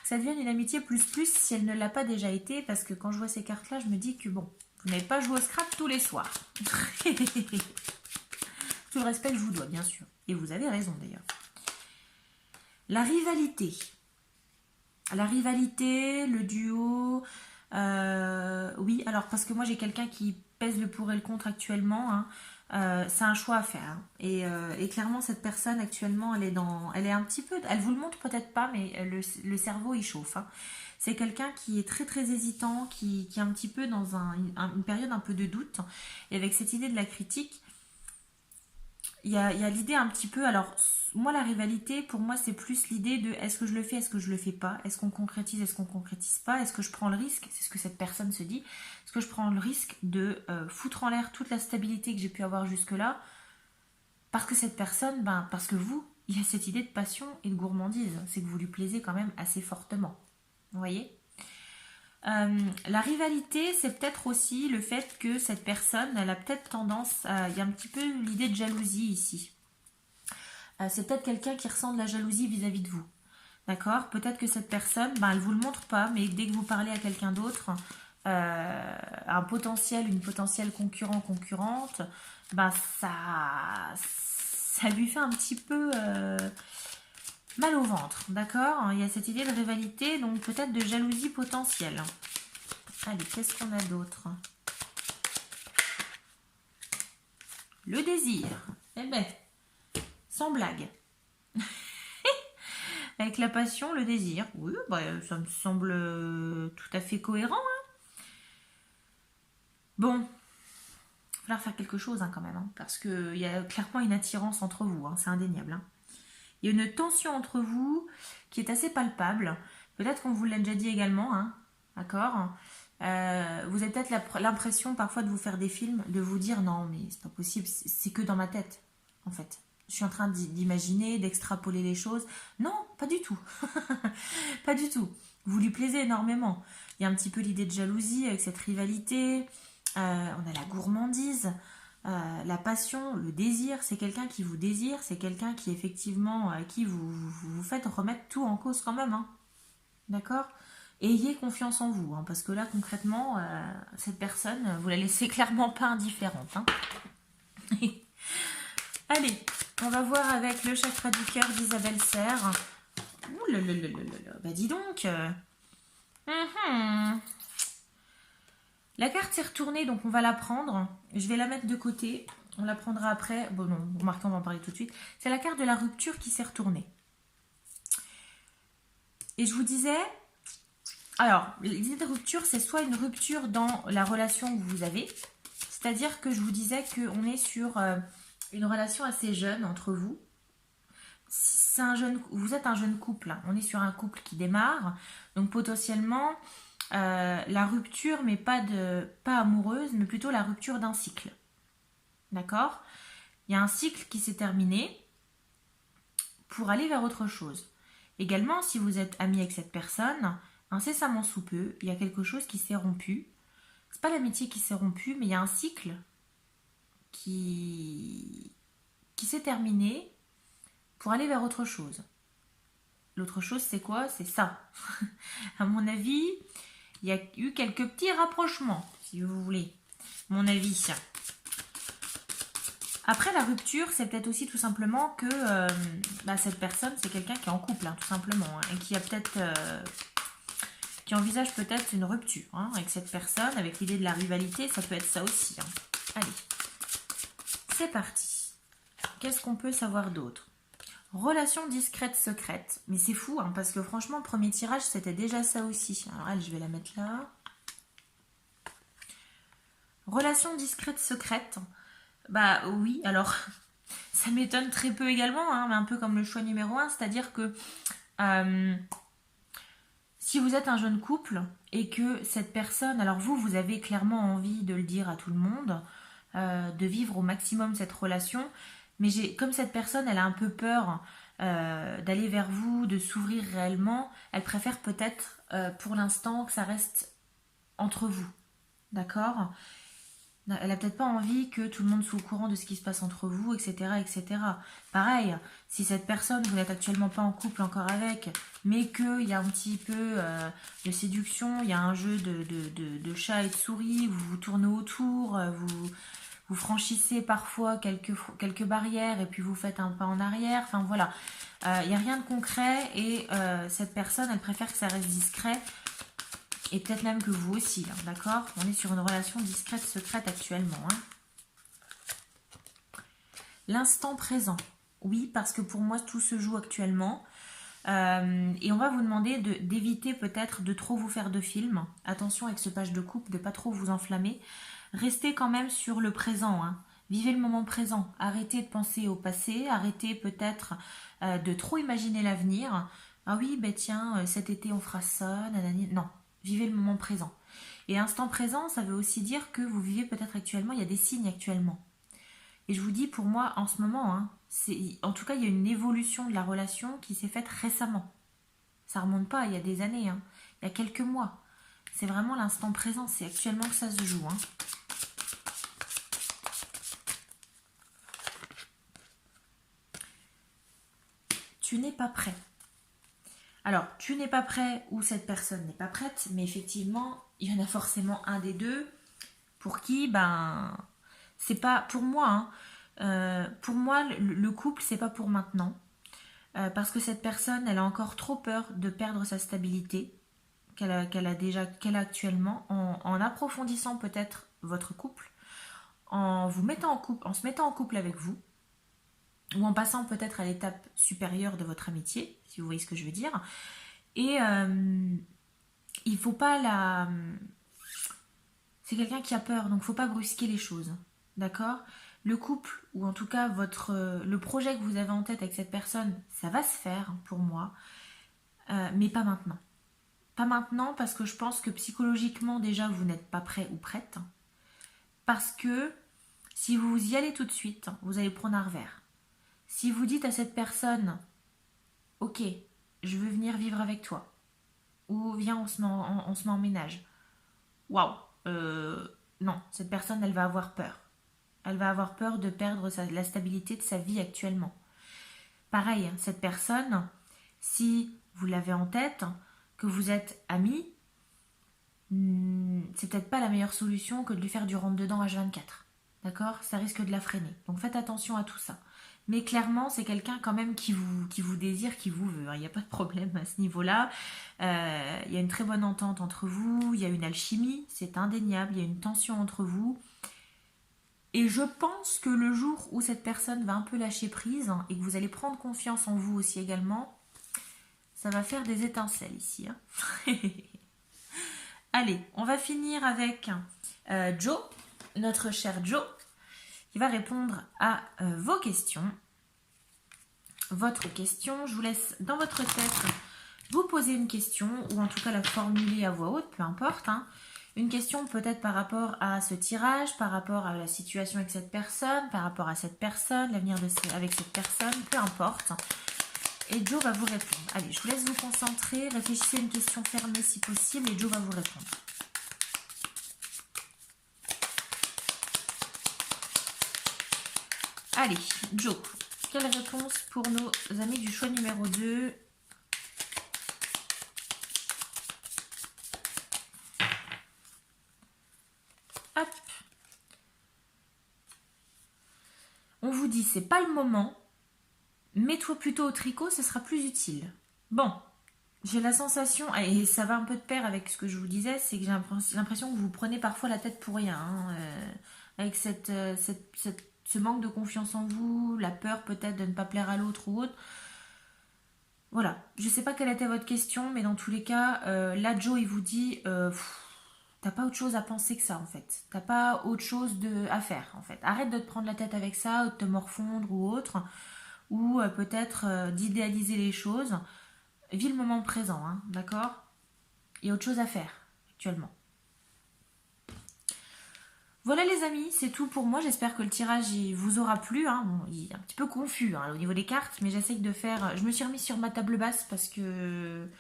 Que ça devienne une amitié plus si elle ne l'a pas déjà été, parce que quand je vois ces cartes-là, je me dis que bon, Vous n'avez pas joué au Scrabble tous les soirs. Tout le respect que je vous dois, bien sûr. Et vous avez raison d'ailleurs. La rivalité. La rivalité, le duo. Oui, alors parce que moi j'ai quelqu'un qui pèse le pour et le contre actuellement. Hein. C'est un choix à faire. Hein. Et clairement, cette personne actuellement, elle est un petit peu. Elle vous le montre peut-être pas, mais le cerveau il chauffe. Hein. C'est quelqu'un qui est très très hésitant, qui est un petit peu dans une période un peu de doute. Et avec cette idée de la critique, il y a l'idée un petit peu. Alors, moi, la rivalité, pour moi, c'est plus l'idée de est-ce que je le fais, est-ce que je le fais pas, est-ce qu'on concrétise, est-ce qu'on concrétise pas, est-ce que je prends le risque, c'est ce que cette personne se dit, est-ce que je prends le risque de foutre en l'air toute la stabilité que j'ai pu avoir jusque-là, parce que cette personne, parce que vous, il y a cette idée de passion et de gourmandise, c'est que vous lui plaisez quand même assez fortement. Vous voyez ? La rivalité, c'est peut-être aussi le fait que cette personne, elle a peut-être tendance à... Il y a un petit peu l'idée de jalousie ici. C'est peut-être quelqu'un qui ressent de la jalousie vis-à-vis de vous. D'accord ? Peut-être que cette personne, elle ne vous le montre pas, mais dès que vous parlez à quelqu'un d'autre, une potentielle concurrente, ça lui fait un petit peu mal au ventre. D'accord ? Il y a cette idée de rivalité, donc peut-être de jalousie potentielle. Allez, qu'est-ce qu'on a d'autre ? Le désir. Eh ben, sans blague. Avec la passion, le désir. Oui, ça me semble tout à fait cohérent. Hein. Bon, il va falloir faire quelque chose quand même. Hein, parce qu'il y a clairement une attirance entre vous. Hein, c'est indéniable. Hein. Il y a une tension entre vous qui est assez palpable. Peut-être qu'on vous l'a déjà dit également. Hein, d'accord ? Vous avez peut-être l'impression parfois de vous faire des films, de vous dire non mais c'est pas possible, c'est que dans ma tête en fait. Je suis en train d'imaginer, d'extrapoler les choses. Non, pas du tout. Pas du tout. Vous lui plaisez énormément. Il y a un petit peu l'idée de jalousie avec cette rivalité. On a la gourmandise, la passion, le désir. C'est quelqu'un qui vous désire, c'est quelqu'un qui effectivement, à qui vous faites remettre tout en cause quand même. Hein. D'accord ? Ayez confiance en vous, hein, parce que là, concrètement, cette personne, vous la laissez clairement pas indifférente. Hein. Allez, on va voir avec le chakra du cœur d'Isabelle Serre. Ouh là là là là là, bah dis donc. La carte s'est retournée, donc on va la prendre. Je vais la mettre de côté. On la prendra après. Bon non, remarquez, on va en parler tout de suite. C'est la carte de la rupture qui s'est retournée. Et je vous disais... Alors, l'idée de rupture, c'est soit une rupture dans la relation que vous avez, c'est-à-dire que je vous disais qu'on est sur une relation assez jeune entre vous. Si vous êtes un jeune couple, hein, on est sur un couple qui démarre, donc potentiellement la rupture, mais pas amoureuse, mais plutôt la rupture d'un cycle. D'accord ? Il y a un cycle qui s'est terminé pour aller vers autre chose. Également, si vous êtes ami avec cette personne... Incessamment sous peu, il y a quelque chose qui s'est rompu. C'est pas l'amitié qui s'est rompue, mais il y a un cycle qui s'est terminé pour aller vers autre chose. L'autre chose, c'est quoi ? C'est ça. À mon avis, il y a eu quelques petits rapprochements, si vous voulez. Mon avis. Après, la rupture, c'est peut-être aussi tout simplement que cette personne, c'est quelqu'un qui est en couple, hein, tout simplement, hein, et qui a peut-être... qui envisage peut-être une rupture hein, avec cette personne, avec l'idée de la rivalité, ça peut être ça aussi. Hein. Allez, c'est parti. Qu'est-ce qu'on peut savoir d'autre ? Relation discrète, secrète. Mais c'est fou, hein, parce que franchement, le premier tirage, c'était déjà ça aussi. Alors elle, je vais la mettre là. Relation discrète, secrète. Bah oui, alors, ça m'étonne très peu également, hein, mais un peu comme le choix numéro 1, c'est-à-dire que... si vous êtes un jeune couple et que cette personne, alors vous avez clairement envie de le dire à tout le monde, de vivre au maximum cette relation, mais comme cette personne, elle a un peu peur d'aller vers vous, de s'ouvrir réellement, elle préfère peut-être pour l'instant que ça reste entre vous, d'accord ? Elle a peut-être pas envie que tout le monde soit au courant de ce qui se passe entre vous, etc., etc. Pareil, si cette personne, vous n'êtes actuellement pas en couple encore avec, mais qu'il y a un petit peu de séduction, il y a un jeu de chat et de souris, vous vous tournez autour, vous franchissez parfois quelques barrières et puis vous faites un pas en arrière. Enfin voilà, il n'y a rien de concret et cette personne, elle préfère que ça reste discret. Et peut-être même que vous aussi, hein, d'accord? On est sur une relation discrète, secrète actuellement. Hein. L'instant présent. Oui, parce que pour moi, tout se joue actuellement. Et on va vous demander d'éviter peut-être de trop vous faire de films. Attention avec ce page de couple, de pas trop vous enflammer. Restez quand même sur le présent. Hein. Vivez le moment présent. Arrêtez de penser au passé. Arrêtez peut-être de trop imaginer l'avenir. Ah oui, ben tiens, cet été on fera ça. Nanani. Non, vivez le moment présent. Et instant présent, ça veut aussi dire que vous vivez peut-être actuellement, il y a des signes actuellement. Et je vous dis, pour moi, en ce moment, hein, en tout cas, il y a une évolution de la relation qui s'est faite récemment. Ça remonte pas, il y a des années, hein, il y a quelques mois. C'est vraiment l'instant présent, c'est actuellement que ça se joue. Hein. Tu n'es pas prêt. Alors, tu n'es pas prêt ou cette personne n'est pas prête, mais effectivement, il y en a forcément un des deux pour qui, ben, c'est pas pour moi. Hein, pour moi, le couple, c'est pas pour maintenant. Parce que cette personne, elle a encore trop peur de perdre sa stabilité qu'elle a actuellement, en approfondissant peut-être votre couple, en vous mettant en couple, en se mettant en couple avec vous, ou en passant peut-être à l'étape supérieure de votre amitié, si vous voyez ce que je veux dire. Et il faut pas la... C'est quelqu'un qui a peur, donc faut pas brusquer les choses, d'accord? Le couple, ou en tout cas le projet que vous avez en tête avec cette personne, ça va se faire pour moi, mais pas maintenant. Pas maintenant parce que je pense que psychologiquement déjà vous n'êtes pas prêt ou prête. Parce que si vous y allez tout de suite, vous allez prendre un revers. Si vous dites à cette personne, ok, je veux venir vivre avec toi, ou viens on se met en ménage. Waouh, non, cette personne elle va avoir peur. Elle va avoir peur de perdre la stabilité de sa vie actuellement. Pareil, cette personne, si vous l'avez en tête, que vous êtes amis, c'est peut-être pas la meilleure solution que de lui faire du rentre-dedans H24. D'accord? Ça risque de la freiner. Donc faites attention à tout ça. Mais clairement, c'est quelqu'un quand même qui vous désire, qui vous veut. Il n'y a pas de problème à ce niveau-là. Il y a une très bonne entente entre vous. Il y a une alchimie, c'est indéniable. Il y a une tension entre vous. Et je pense que le jour où cette personne va un peu lâcher prise et que vous allez prendre confiance en vous aussi également, ça va faire des étincelles ici. Hein. Allez, on va finir avec Joe, notre cher Joe, qui va répondre à vos questions. Votre question, je vous laisse dans votre tête vous poser une question, ou en tout cas la formuler à voix haute, peu importe. Hein. Une question peut-être par rapport à ce tirage, par rapport à la situation avec cette personne, par rapport à cette personne, l'avenir avec cette personne, peu importe. Et Joe va vous répondre. Allez, je vous laisse vous concentrer, réfléchissez à une question fermée si possible et Joe va vous répondre. Allez, Joe, quelle réponse pour nos amis du choix numéro 2 ? Hop. On vous dit, c'est pas le moment. Mets-toi plutôt au tricot, ce sera plus utile. Bon, j'ai la sensation, et ça va un peu de pair avec ce que je vous disais, c'est que j'ai l'impression que vous prenez parfois la tête pour rien. Hein, avec ce manque de confiance en vous, la peur peut-être de ne pas plaire à l'autre ou autre. Voilà, je sais pas quelle était votre question, mais dans tous les cas, là Joe il vous dit, t'as pas autre chose à penser que ça en fait. T'as pas autre chose à faire en fait. Arrête de te prendre la tête avec ça, ou de te morfondre ou autre, ou peut-être d'idéaliser les choses. Vis le moment présent, hein, d'accord? Il y a autre chose à faire actuellement. Voilà les amis, c'est tout pour moi. J'espère que le tirage il vous aura plu. Hein. Bon, il est un petit peu confus hein, au niveau des cartes, mais j'essaye de faire... Je me suis remise sur ma table basse parce que...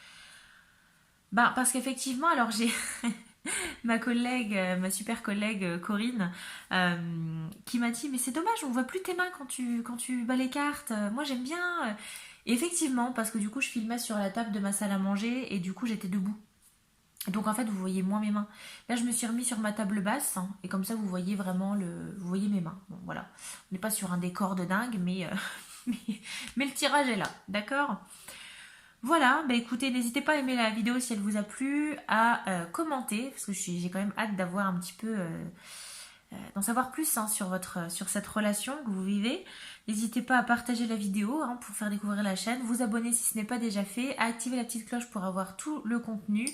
parce qu'effectivement, alors j'ai... ma collègue, ma super collègue Corinne, qui m'a dit mais c'est dommage, on voit plus tes mains quand tu bats les cartes. Moi j'aime bien. Et effectivement, parce que du coup je filmais sur la table de ma salle à manger et du coup j'étais debout. Donc en fait vous voyez moins mes mains. Là je me suis remis sur ma table basse hein, et comme ça vous voyez vraiment vous voyez mes mains. Bon voilà, on n'est pas sur un décor de dingue mais, mais le tirage est là, d'accord? Voilà, bah écoutez, n'hésitez pas à aimer la vidéo si elle vous a plu, à commenter, parce que j'ai quand même hâte d'avoir un petit peu, d'en savoir plus hein, sur cette relation que vous vivez. N'hésitez pas à partager la vidéo hein, pour faire découvrir la chaîne, vous abonner si ce n'est pas déjà fait, à activer la petite cloche pour avoir tout le contenu.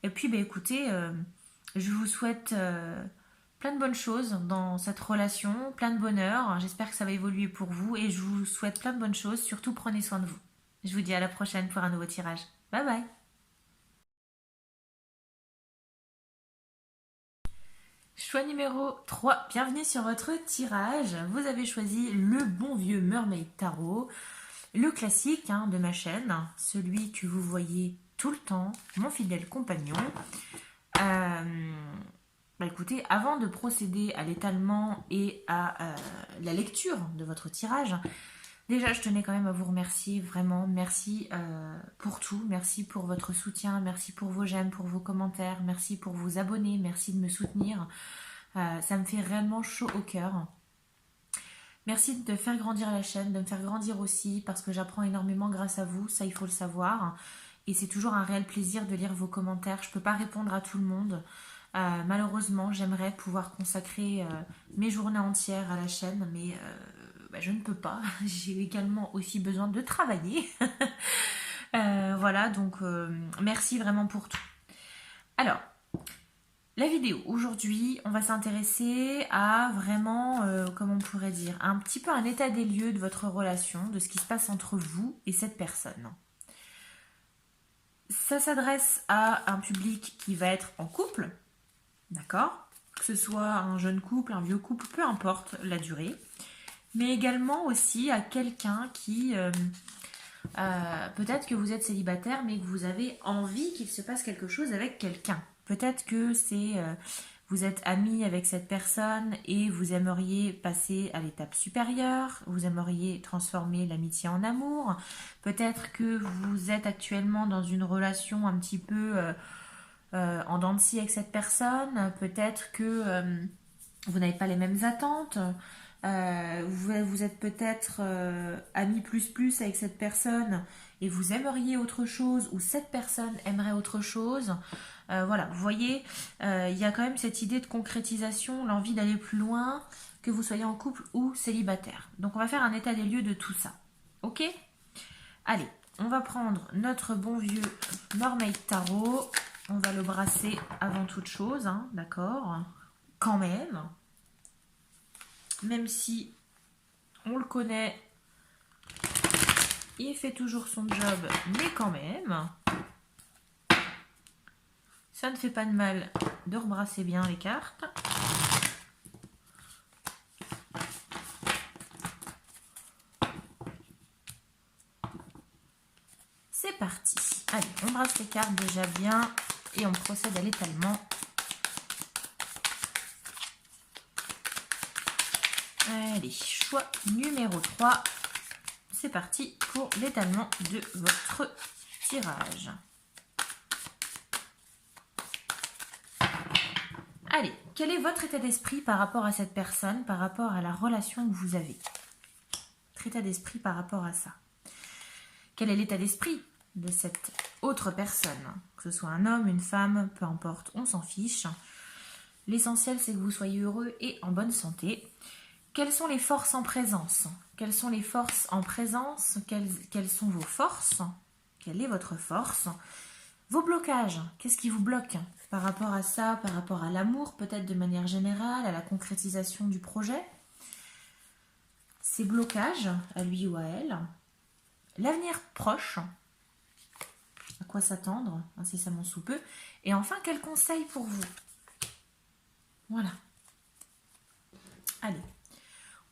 Et puis, bah écoutez, je vous souhaite plein de bonnes choses dans cette relation, plein de bonheur. J'espère que ça va évoluer pour vous et je vous souhaite plein de bonnes choses. Surtout, prenez soin de vous. Je vous dis à la prochaine pour un nouveau tirage. Bye bye. Choix numéro 3. Bienvenue sur votre tirage. Vous avez choisi le bon vieux Mermaid Tarot, le classique hein, de ma chaîne, celui que vous voyez tout le temps, mon fidèle compagnon. Bah écoutez, avant de procéder à l'étalement et à la lecture de votre tirage, déjà, je tenais quand même à vous remercier, vraiment. Merci pour tout. Merci pour votre soutien. Merci pour vos j'aime, pour vos commentaires. Merci pour vos abonnés. Merci de me soutenir. Ça me fait réellement chaud au cœur. Merci de faire grandir la chaîne, de me faire grandir aussi, parce que j'apprends énormément grâce à vous. Ça, il faut le savoir. Et c'est toujours un réel plaisir de lire vos commentaires. Je ne peux pas répondre à tout le monde. Malheureusement, j'aimerais pouvoir consacrer mes journées entières à la chaîne, mais bah, je ne peux pas. J'ai également aussi besoin de travailler. Voilà, donc merci vraiment pour tout. Alors, la vidéo, aujourd'hui, on va s'intéresser à vraiment, comment on pourrait dire, un petit peu un état des lieux de votre relation, de ce qui se passe entre vous et cette personne. Ça s'adresse à un public qui va être en couple, d'accord? Que ce soit un jeune couple, un vieux couple, peu importe la durée. Mais également aussi à quelqu'un qui, peut-être que vous êtes célibataire, mais que vous avez envie qu'il se passe quelque chose avec quelqu'un. Peut-être que vous êtes ami avec cette personne et vous aimeriez passer à l'étape supérieure, vous aimeriez transformer l'amitié en amour. Peut-être que vous êtes actuellement dans une relation un petit peu en dents de scie avec cette personne. Peut-être que vous n'avez pas les mêmes attentes. Vous êtes peut-être ami plus plus avec cette personne et vous aimeriez autre chose ou cette personne aimerait autre chose. Voilà, vous voyez, il y a quand même cette idée de concrétisation, l'envie d'aller plus loin, que vous soyez en couple ou célibataire. Donc on va faire un état des lieux de tout ça. Ok? Allez, on va prendre notre bon vieux Mermaid Tarot. On va le brasser avant toute chose, hein, d'accord? Quand même. Même si on le connaît, il fait toujours son job, mais quand même, ça ne fait pas de mal de rebrasser bien les cartes. C'est parti. Allez, on brasse les cartes déjà bien et on procède à l'étalement. Allez, choix numéro 3. C'est parti pour l'étalement de votre tirage. Allez, quel est votre état d'esprit par rapport à cette personne, par rapport à la relation que vous avez? Votre état d'esprit par rapport à ça. Quel est l'état d'esprit de cette autre personne? Que ce soit un homme, une femme, peu importe, on s'en fiche. L'essentiel, c'est que vous soyez heureux et en bonne santé. Quelles sont les forces en présence? Quelles sont les forces en présence? Quelles sont vos forces? Quelle est votre force? Vos blocages, qu'est-ce qui vous bloque par rapport à ça, par rapport à l'amour, peut-être de manière générale, à la concrétisation du projet? Ces blocages, à lui ou à elle. L'avenir proche, à quoi s'attendre, incessamment sous peu. Et enfin, quel conseil pour vous? Voilà. Allez.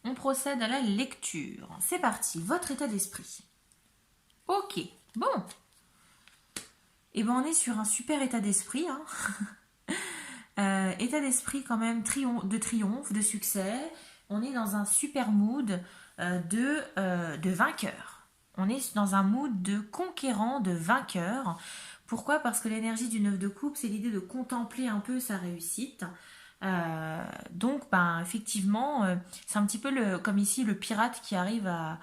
On procède à la lecture. C'est parti, votre état d'esprit. Ok, bon. Et ben on est sur un super état d'esprit. Hein. État d'esprit quand même de triomphe, de succès. On est dans un super mood de vainqueur. On est dans un mood de conquérant, de vainqueur. Pourquoi? Parce que l'énergie du 9 de coupe, c'est l'idée de contempler un peu sa réussite. Donc, ben, effectivement, c'est un petit peu comme ici le pirate qui arrive à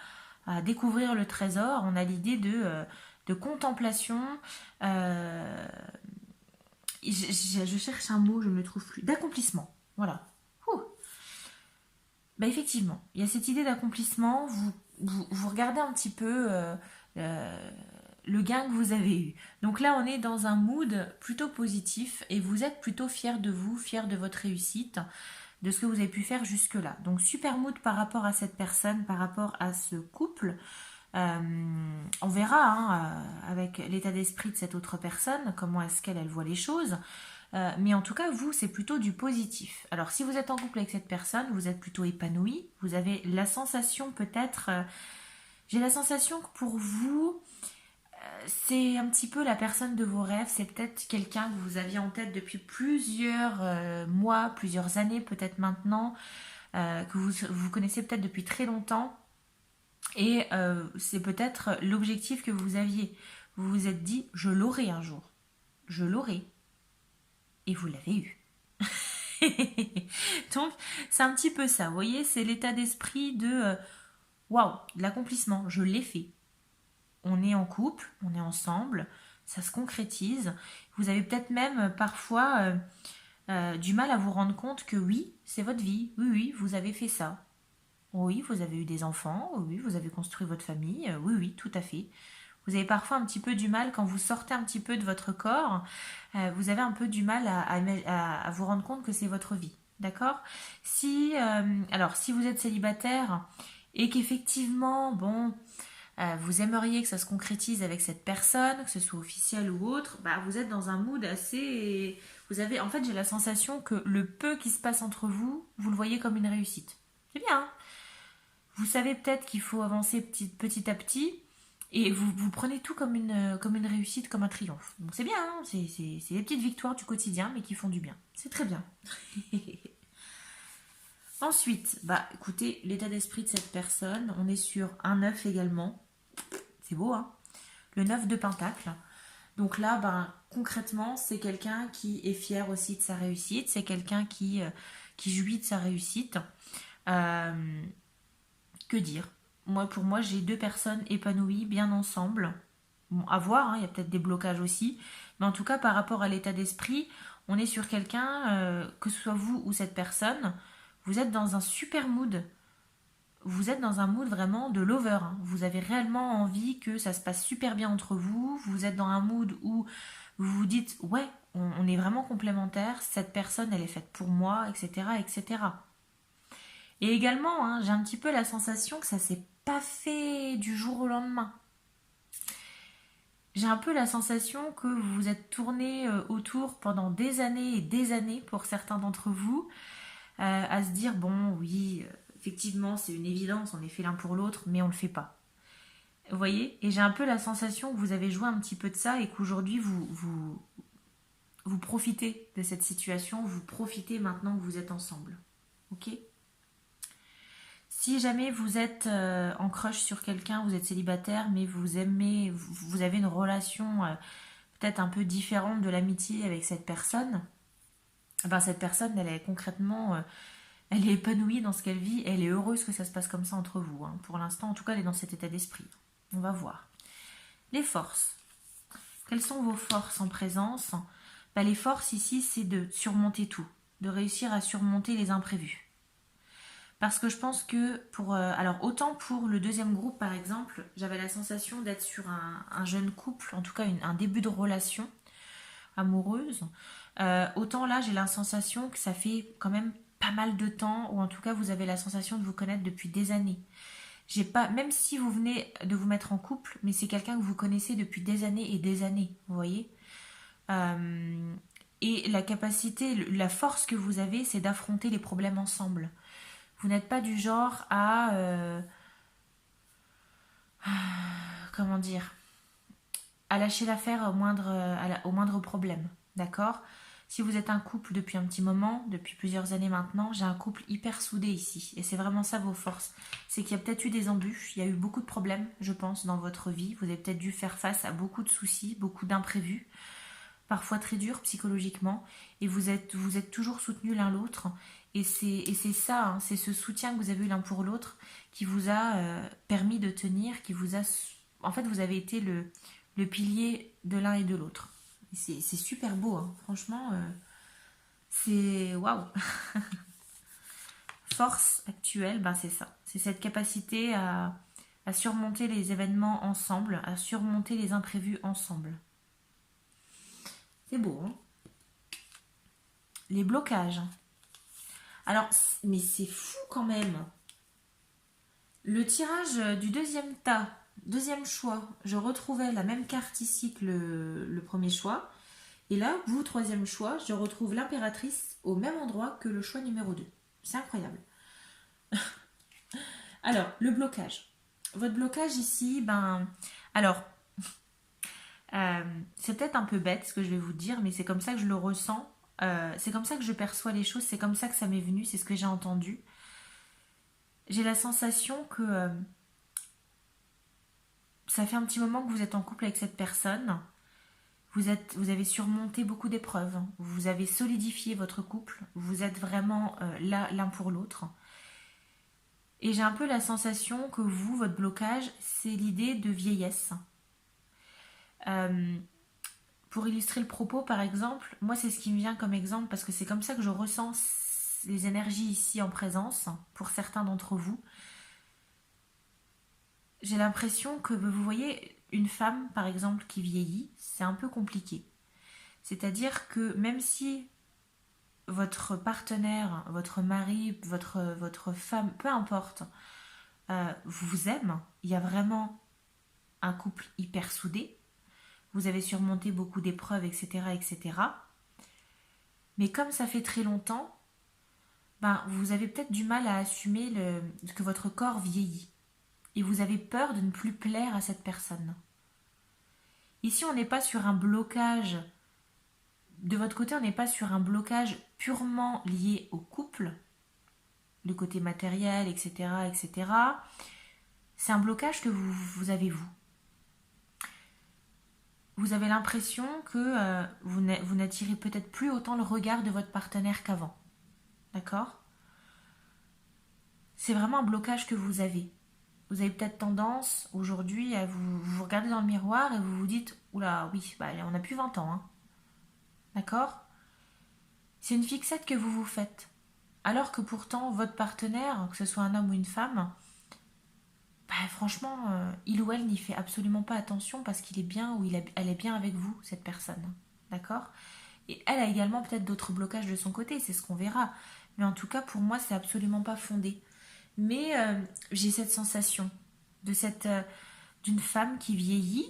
découvrir le trésor. On a l'idée de contemplation. Euh, je cherche un mot, je ne le trouve plus. D'accomplissement. Voilà. Ouh. Bah effectivement, il y a cette idée d'accomplissement. Vous regardez un petit peu euh, le gain que vous avez eu. Donc là, on est dans un mood plutôt positif et vous êtes plutôt fier de vous, fier de votre réussite, de ce que vous avez pu faire jusque-là. Donc super mood par rapport à cette personne, par rapport à ce couple. On verra avec l'état d'esprit de cette autre personne, comment est-ce qu'elle voit les choses. Mais en tout cas, vous, c'est plutôt du positif. Alors, si vous êtes en couple avec cette personne, vous êtes plutôt épanoui. Vous avez la sensation peut-être... j'ai la sensation que pour vous, c'est un petit peu la personne de vos rêves. C'est peut-être quelqu'un que vous aviez en tête depuis plusieurs mois, plusieurs années peut-être maintenant, que vous connaissez peut-être depuis très longtemps. Et c'est peut-être l'objectif que vous aviez. Vous vous êtes dit, je l'aurai un jour. Je l'aurai. Et vous l'avez eu. Donc, c'est un petit peu ça. Vous voyez, c'est l'état d'esprit de waouh, de l'accomplissement. Je l'ai fait. On est en couple, on est ensemble, ça se concrétise. Vous avez peut-être même parfois du mal à vous rendre compte que oui, c'est votre vie. Oui, oui, vous avez fait ça. Oui, vous avez eu des enfants. Oui, vous avez construit votre famille. Oui, oui, tout à fait. Vous avez parfois un petit peu du mal quand vous sortez un petit peu de votre corps. Vous avez un peu du mal à vous rendre compte que c'est votre vie. D'accord? Alors, si vous êtes célibataire et qu'effectivement, bon, vous aimeriez que ça se concrétise avec cette personne, que ce soit officiel ou autre, bah, vous êtes dans un mood assez... Vous avez, en fait, j'ai la sensation que le peu qui se passe entre vous, vous le voyez comme une réussite. C'est bien, hein. Vous savez peut-être qu'il faut avancer petit à petit et vous prenez tout comme une réussite, comme un triomphe. Donc c'est bien, hein, c'est des petites victoires du quotidien mais qui font du bien. C'est très bien. Ensuite, bah écoutez, l'état d'esprit de cette personne, on est sur un 9 également. C'est beau, hein? Le 9 de Pentacle. Donc là, ben, concrètement, c'est quelqu'un qui est fier aussi de sa réussite. C'est quelqu'un qui jouit de sa réussite. Euh, que dire? Pour moi, j'ai deux personnes épanouies, bien ensemble. Bon, à voir, hein, il y a peut-être des blocages aussi. Mais en tout cas, par rapport à l'état d'esprit, on est sur quelqu'un, que ce soit vous ou cette personne, vous êtes dans un super mood. Vous êtes dans un mood vraiment de lover, hein. Vous avez réellement envie que ça se passe super bien entre vous. Vous êtes dans un mood où vous vous dites, ouais, on est vraiment complémentaires. Cette personne, elle est faite pour moi, etc., etc. Et également, hein, j'ai un petit peu la sensation que ça s'est pas fait du jour au lendemain. J'ai un peu la sensation que vous vous êtes tourné autour pendant des années et des années pour certains d'entre vous, à se dire bon oui, effectivement c'est une évidence, on est fait l'un pour l'autre, mais on le fait pas. Vous voyez? Et j'ai un peu la sensation que vous avez joué un petit peu de ça et qu'aujourd'hui vous profitez de cette situation, vous profitez maintenant que vous êtes ensemble. Ok? Si jamais vous êtes en crush sur quelqu'un, vous êtes célibataire, mais vous aimez, vous avez une relation peut-être un peu différente de l'amitié avec cette personne, ben cette personne, elle est concrètement, elle est épanouie dans ce qu'elle vit, elle est heureuse que ça se passe comme ça entre vous, hein. Pour l'instant, en tout cas, elle est dans cet état d'esprit. On va voir. Les forces. Quelles sont vos forces en présence? Ben, les forces ici, c'est de surmonter tout, de réussir à surmonter les imprévus. Parce que je pense que alors autant pour le deuxième groupe par exemple, j'avais la sensation d'être sur un jeune couple, en tout cas un début de relation amoureuse. Autant là j'ai la sensation que ça fait quand même pas mal de temps, ou en tout cas vous avez la sensation de vous connaître depuis des années. J'ai pas, même si vous venez de vous mettre en couple, mais c'est quelqu'un que vous connaissez depuis des années et des années, vous voyez. Euh, et la capacité, la force que vous avez, c'est d'affronter les problèmes ensemble. Vous n'êtes pas du genre à... comment dire? À lâcher l'affaire au moindre problème. D'accord? Si vous êtes un couple depuis un petit moment, depuis plusieurs années maintenant, j'ai un couple hyper soudé ici. Et c'est vraiment ça vos forces. C'est qu'il y a peut-être eu des embûches, il y a eu beaucoup de problèmes, je pense, dans votre vie. Vous avez peut-être dû faire face à beaucoup de soucis, beaucoup d'imprévus, parfois très durs psychologiquement. Et vous êtes toujours soutenus l'un l'autre. Et c'est ça, hein, c'est ce soutien que vous avez eu l'un pour l'autre qui vous a permis de tenir, qui vous a... En fait, vous avez été le pilier de l'un et de l'autre. C'est super beau, hein. Franchement, c'est waouh. Force actuelle, ben c'est ça. C'est cette capacité à surmonter les événements ensemble, à surmonter les imprévus ensemble. C'est beau, hein. Les blocages. Alors, mais c'est fou quand même. Le tirage du deuxième tas, deuxième choix, je retrouvais la même carte ici que le premier choix. Et là, vous, troisième choix, je retrouve l'impératrice au même endroit que le choix numéro 2. C'est incroyable. Alors, le blocage. Votre blocage ici, ben... Alors, c'est peut-être un peu bête ce que je vais vous dire, mais c'est comme ça que je le ressens. C'est comme ça que je perçois les choses, c'est comme ça que ça m'est venu, c'est ce que j'ai entendu. J'ai la sensation que ça fait un petit moment que vous êtes en couple avec cette personne. Vous avez surmonté beaucoup d'épreuves. Vous avez solidifié votre couple. Vous êtes vraiment là l'un pour l'autre. Et j'ai un peu la sensation que vous, votre blocage, c'est l'idée de vieillesse. Pour illustrer le propos, par exemple, moi c'est ce qui me vient comme exemple parce que c'est comme ça que je ressens les énergies ici en présence pour certains d'entre vous. J'ai l'impression que vous voyez une femme, par exemple, qui vieillit, c'est un peu compliqué. C'est-à-dire que même si votre partenaire, votre mari, votre femme, peu importe, vous aime, il y a vraiment un couple hyper soudé, vous avez surmonté beaucoup d'épreuves, etc., etc. Mais comme ça fait très longtemps, ben, vous avez peut-être du mal à assumer que votre corps vieillit. Et vous avez peur de ne plus plaire à cette personne. Ici, on n'est pas sur un blocage. De votre côté, on n'est pas sur un blocage purement lié au couple, le côté matériel, etc., etc. C'est un blocage que vous avez vous. Vous avez l'impression que vous n'attirez peut-être plus autant le regard de votre partenaire qu'avant. D'accord ? C'est vraiment un blocage que vous avez. Vous avez peut-être tendance aujourd'hui à vous regarder dans le miroir et vous vous dites « Oula, oui, bah, on n'a plus 20 ans. Hein. » D'accord ? C'est une fixette que vous vous faites. Alors que pourtant, votre partenaire, que ce soit un homme ou une femme, bah, franchement, il ou elle n'y fait absolument pas attention parce qu'il est bien ou elle est bien avec vous, cette personne. D'accord ? Et elle a également peut-être d'autres blocages de son côté, c'est ce qu'on verra. Mais en tout cas, pour moi, c'est absolument pas fondé. Mais j'ai cette sensation d'une femme qui vieillit,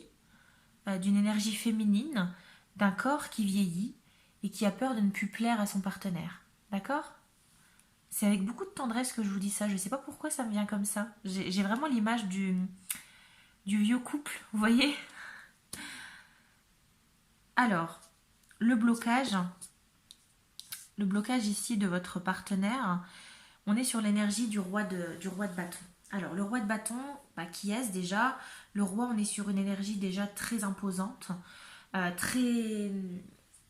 d'une énergie féminine, d'un corps qui vieillit et qui a peur de ne plus plaire à son partenaire. D'accord ? C'est avec beaucoup de tendresse que je vous dis ça. Je ne sais pas pourquoi ça me vient comme ça. J'ai vraiment l'image du vieux couple, vous voyez ? Alors, le blocage ici de votre partenaire, on est sur l'énergie du roi de bâton. Alors, le roi de bâton, bah, qui est-ce déjà ? Le roi, on est sur une énergie déjà très imposante, très,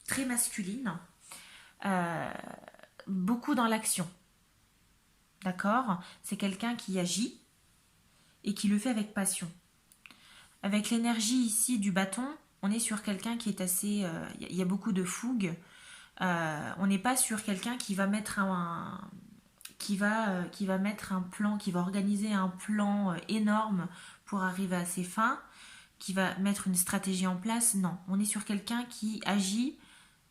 très masculine, beaucoup dans l'action. D'accord ? C'est quelqu'un qui agit et qui le fait avec passion. Avec l'énergie ici du bâton, on est sur quelqu'un qui est assez... Il y a beaucoup de fougue. On n'est pas sur quelqu'un qui va mettre qui va mettre un plan, qui va organiser un plan énorme pour arriver à ses fins, qui va mettre une stratégie en place. Non, on est sur quelqu'un qui agit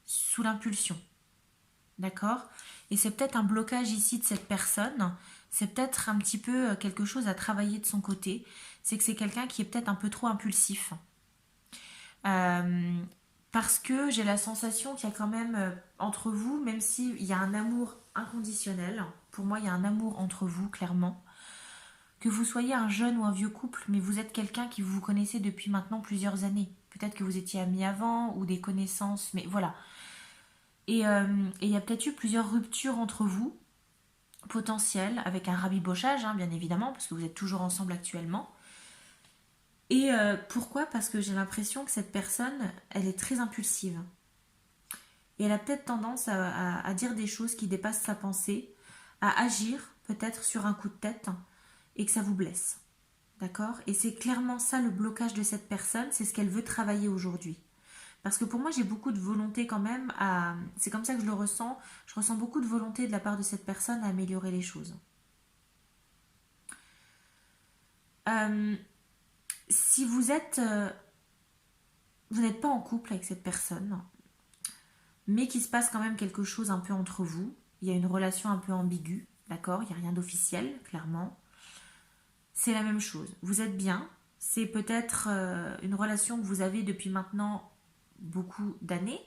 sous l'impulsion. D'accord ? Et c'est peut-être un blocage ici de cette personne, c'est peut-être un petit peu quelque chose à travailler de son côté, c'est que c'est quelqu'un qui est peut-être un peu trop impulsif. Parce que j'ai la sensation qu'il y a quand même entre vous, même s'il y a un amour inconditionnel, pour moi il y a un amour entre vous, clairement, que vous soyez un jeune ou un vieux couple, mais vous êtes quelqu'un qui vous connaissez depuis maintenant plusieurs années. Peut-être que vous étiez amis avant ou des connaissances, mais voilà. Et il y a peut-être eu plusieurs ruptures entre vous, potentielles, avec un rabibochage, hein, bien évidemment, parce que vous êtes toujours ensemble actuellement. Et pourquoi? Parce que j'ai l'impression que cette personne, elle est très impulsive. Et elle a peut-être tendance à dire des choses qui dépassent sa pensée, à agir peut-être sur un coup de tête, et que ça vous blesse. D'accord? Et c'est clairement ça le blocage de cette personne, c'est ce qu'elle veut travailler aujourd'hui. Parce que pour moi, j'ai beaucoup de volonté quand même à... C'est comme ça que je le ressens. Je ressens beaucoup de volonté de la part de cette personne à améliorer les choses. Euh, si vous êtes... vous n'êtes pas en couple avec cette personne, mais qu'il se passe quand même quelque chose un peu entre vous. Il y a une relation un peu ambiguë, d'accord? Il n'y a rien d'officiel, clairement. C'est la même chose. Vous êtes bien. C'est peut-être une relation que vous avez depuis maintenant beaucoup d'années.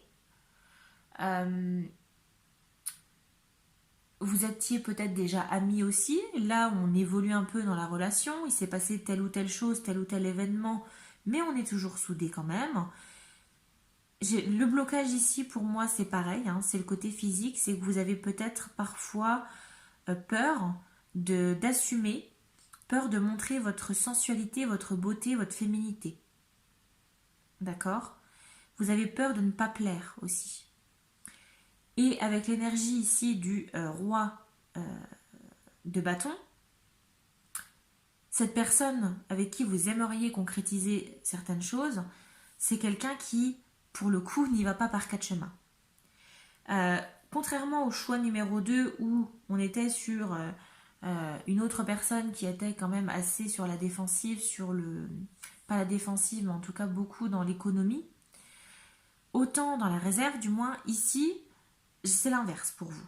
Vous étiez peut-être déjà amis aussi. Là, on évolue un peu dans la relation. Il s'est passé telle ou telle chose, tel ou tel événement, mais on est toujours soudés quand même. Le blocage ici, pour moi, c'est pareil. Hein, c'est le côté physique. C'est que vous avez peut-être parfois peur d'assumer, peur de montrer votre sensualité, votre beauté, votre féminité. D'accord? Vous avez peur de ne pas plaire aussi. Et avec l'énergie ici du roi de bâton, cette personne avec qui vous aimeriez concrétiser certaines choses, c'est quelqu'un qui, pour le coup, n'y va pas par quatre chemins. Contrairement au choix numéro 2 où on était sur une autre personne qui était quand même assez sur la défensive, pas la défensive, mais en tout cas beaucoup dans l'économie, autant dans la réserve, du moins ici, c'est l'inverse pour vous.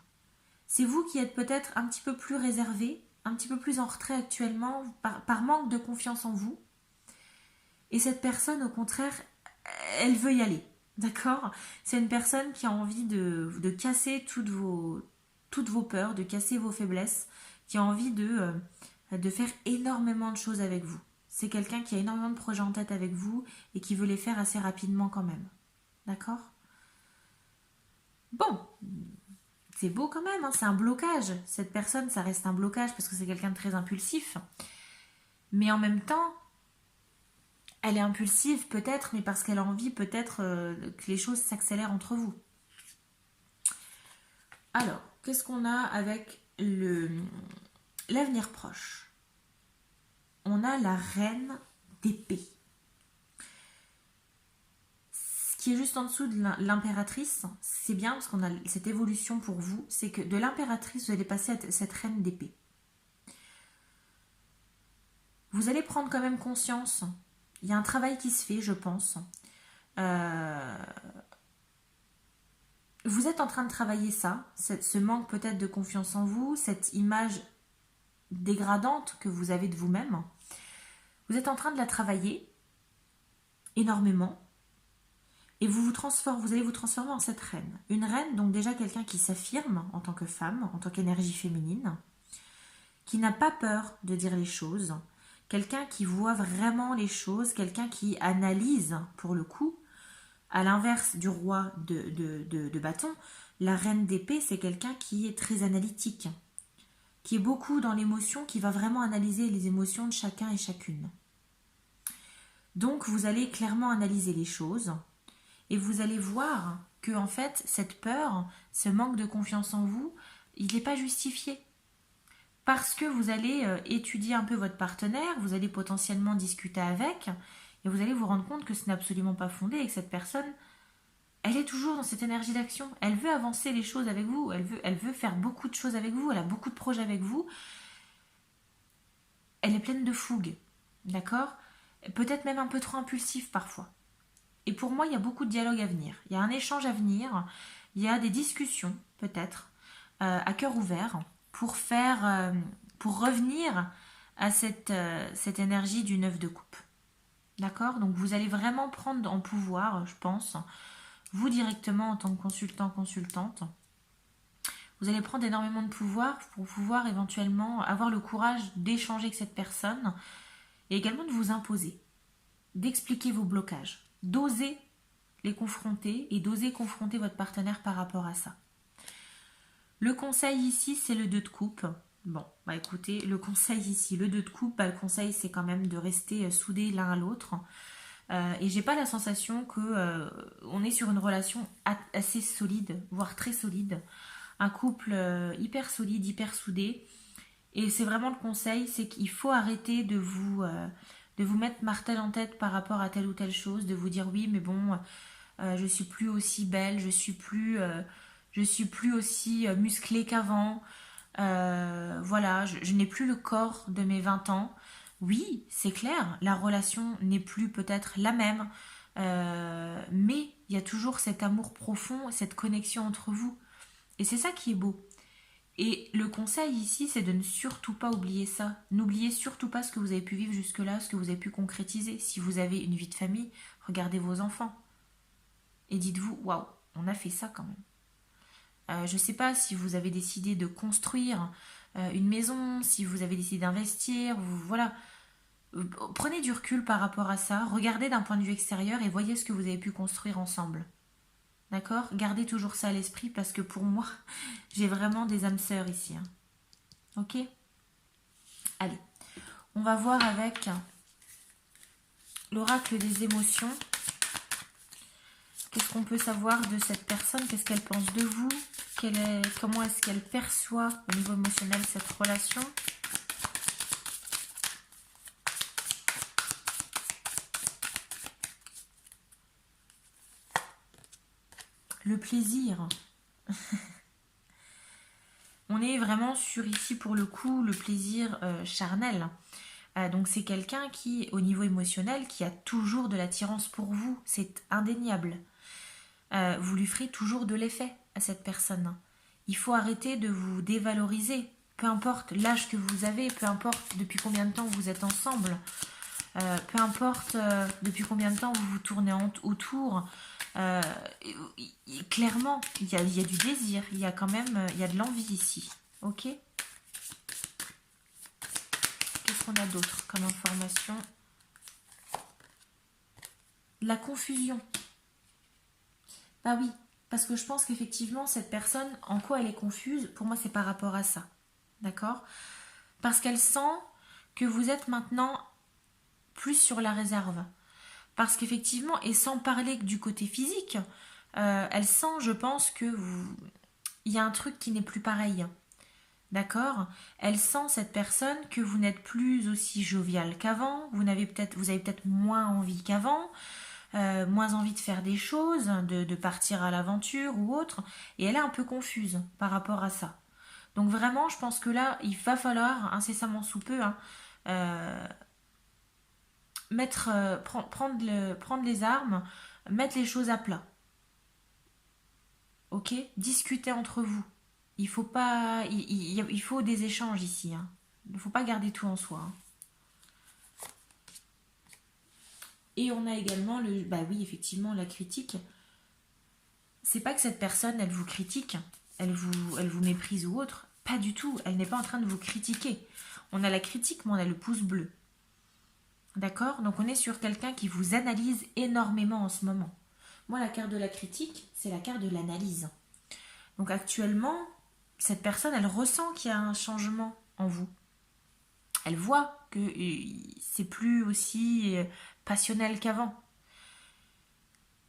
C'est vous qui êtes peut-être un petit peu plus réservé, un petit peu plus en retrait actuellement, par manque de confiance en vous. Et cette personne, au contraire, elle veut y aller. D'accord? C'est une personne qui a envie de casser toutes vos peurs, de casser vos faiblesses, qui a envie de faire énormément de choses avec vous. C'est quelqu'un qui a énormément de projets en tête avec vous et qui veut les faire assez rapidement quand même. D'accord? Bon, c'est beau quand même, hein, c'est un blocage. Cette personne, ça reste un blocage parce que c'est quelqu'un de très impulsif. Mais en même temps, elle est impulsive peut-être, mais parce qu'elle a envie peut-être que les choses s'accélèrent entre vous. Alors, qu'est-ce qu'on a avec l'avenir proche? On a la reine d'épée. Ce qui est juste en dessous de l'impératrice, c'est bien parce qu'on a cette évolution pour vous, c'est que de l'impératrice, vous allez passer à cette reine d'épée. Vous allez prendre quand même conscience. Il y a un travail qui se fait, je pense. Vous êtes en train de travailler ça, ce manque peut-être de confiance en vous, cette image dégradante que vous avez de vous-même. Vous êtes en train de la travailler énormément et vous allez vous transformer en cette reine. Une reine, donc déjà quelqu'un qui s'affirme en tant que femme, en tant qu'énergie féminine, qui n'a pas peur de dire les choses, quelqu'un qui voit vraiment les choses, quelqu'un qui analyse pour le coup. À l'inverse du roi de bâton, la reine d'épée, c'est quelqu'un qui est très analytique, qui est beaucoup dans l'émotion, qui va vraiment analyser les émotions de chacun et chacune. Donc vous allez clairement analyser les choses et vous allez voir que en fait cette peur, ce manque de confiance en vous, il n'est pas justifié. Parce que vous allez étudier un peu votre partenaire, vous allez potentiellement discuter avec et vous allez vous rendre compte que ce n'est absolument pas fondé et que cette personne, elle est toujours dans cette énergie d'action. Elle veut avancer les choses avec vous, elle veut faire beaucoup de choses avec vous, elle a beaucoup de projets avec vous. Elle est pleine de fougue, d'accord? Peut-être même un peu trop impulsif parfois. Et pour moi, il y a beaucoup de dialogue à venir. Il y a un échange à venir, il y a des discussions peut-être à cœur ouvert pour revenir à cette énergie du 9 de coupe. D'accord? Donc vous allez vraiment prendre en pouvoir, je pense, vous directement en tant que consultante. Vous allez prendre énormément de pouvoir pour pouvoir éventuellement avoir le courage d'échanger avec cette personne et également de vous imposer, d'expliquer vos blocages, d'oser les confronter et d'oser confronter votre partenaire par rapport à ça. Le conseil ici, c'est le 2 de coupe. Bon, bah écoutez, le conseil ici, le 2 de coupe, bah, le conseil c'est quand même de rester soudés l'un à l'autre. Et j'ai pas la sensation que on est sur une relation assez solide, voire très solide. Un couple hyper solide, hyper soudé. Et c'est vraiment le conseil, c'est qu'il faut arrêter de vous mettre martel en tête par rapport à telle ou telle chose, de vous dire oui, mais bon, je suis plus aussi belle, je suis plus aussi musclée qu'avant. Voilà, je n'ai plus le corps de mes 20 ans. Oui, c'est clair, la relation n'est plus peut-être la même, mais il y a toujours cet amour profond, cette connexion entre vous. Et c'est ça qui est beau. Et le conseil ici, c'est de ne surtout pas oublier ça. N'oubliez surtout pas ce que vous avez pu vivre jusque-là, ce que vous avez pu concrétiser. Si vous avez une vie de famille, regardez vos enfants. Et dites-vous, waouh, on a fait ça quand même. Je ne sais pas si vous avez décidé de construire une maison, si vous avez décidé d'investir, voilà. Prenez du recul par rapport à ça, regardez d'un point de vue extérieur et voyez ce que vous avez pu construire ensemble. D'accord? Gardez toujours ça à l'esprit parce que pour moi, j'ai vraiment des âmes sœurs ici. Hein. Ok? Allez, on va voir avec l'oracle des émotions. Qu'est-ce qu'on peut savoir de cette personne? Qu'est-ce qu'elle pense de vous? Comment est-ce qu'elle perçoit au niveau émotionnel cette relation? Le plaisir. On est vraiment sur ici pour le coup le plaisir charnel. Donc c'est quelqu'un qui, au niveau émotionnel, qui a toujours de l'attirance pour vous. C'est indéniable. Vous lui ferez toujours de l'effet à cette personne. Il faut arrêter de vous dévaloriser. Peu importe l'âge que vous avez, peu importe depuis combien de temps vous êtes ensemble, peu importe depuis combien de temps vous vous tournez autour. Clairement, il y a du désir, il y a quand même il y a de l'envie ici. Ok? Qu'est-ce qu'on a d'autre comme information? La confusion. Bah oui, parce que je pense qu'effectivement, cette personne, en quoi elle est confuse, pour moi, c'est par rapport à ça. D'accord? Parce qu'elle sent que vous êtes maintenant plus sur la réserve. Parce qu'effectivement, et sans parler que du côté physique, elle sent, je pense, il y a un truc qui n'est plus pareil. D'accord? Elle sent, cette personne, que vous n'êtes plus aussi jovial qu'avant, vous avez peut-être moins envie qu'avant, moins envie de faire des choses, de partir à l'aventure ou autre, et elle est un peu confuse par rapport à ça. Donc vraiment, je pense que là, il va falloir, incessamment sous peu, hein, prendre les armes, mettre les choses à plat. Ok? Discuter entre vous. Il faut pas, il faut des échanges ici. Hein. Il ne faut pas garder tout en soi. Hein. Et on a également bah oui, effectivement, la critique. C'est pas que cette personne, elle vous critique, elle vous méprise ou autre. Pas du tout. Elle n'est pas en train de vous critiquer. On a la critique, mais on a le pouce bleu. D'accord? Donc on est sur quelqu'un qui vous analyse énormément en ce moment. Moi, la carte de la critique, c'est la carte de l'analyse. Donc actuellement, cette personne, elle ressent qu'il y a un changement en vous. Elle voit que c'est plus aussi passionnel qu'avant.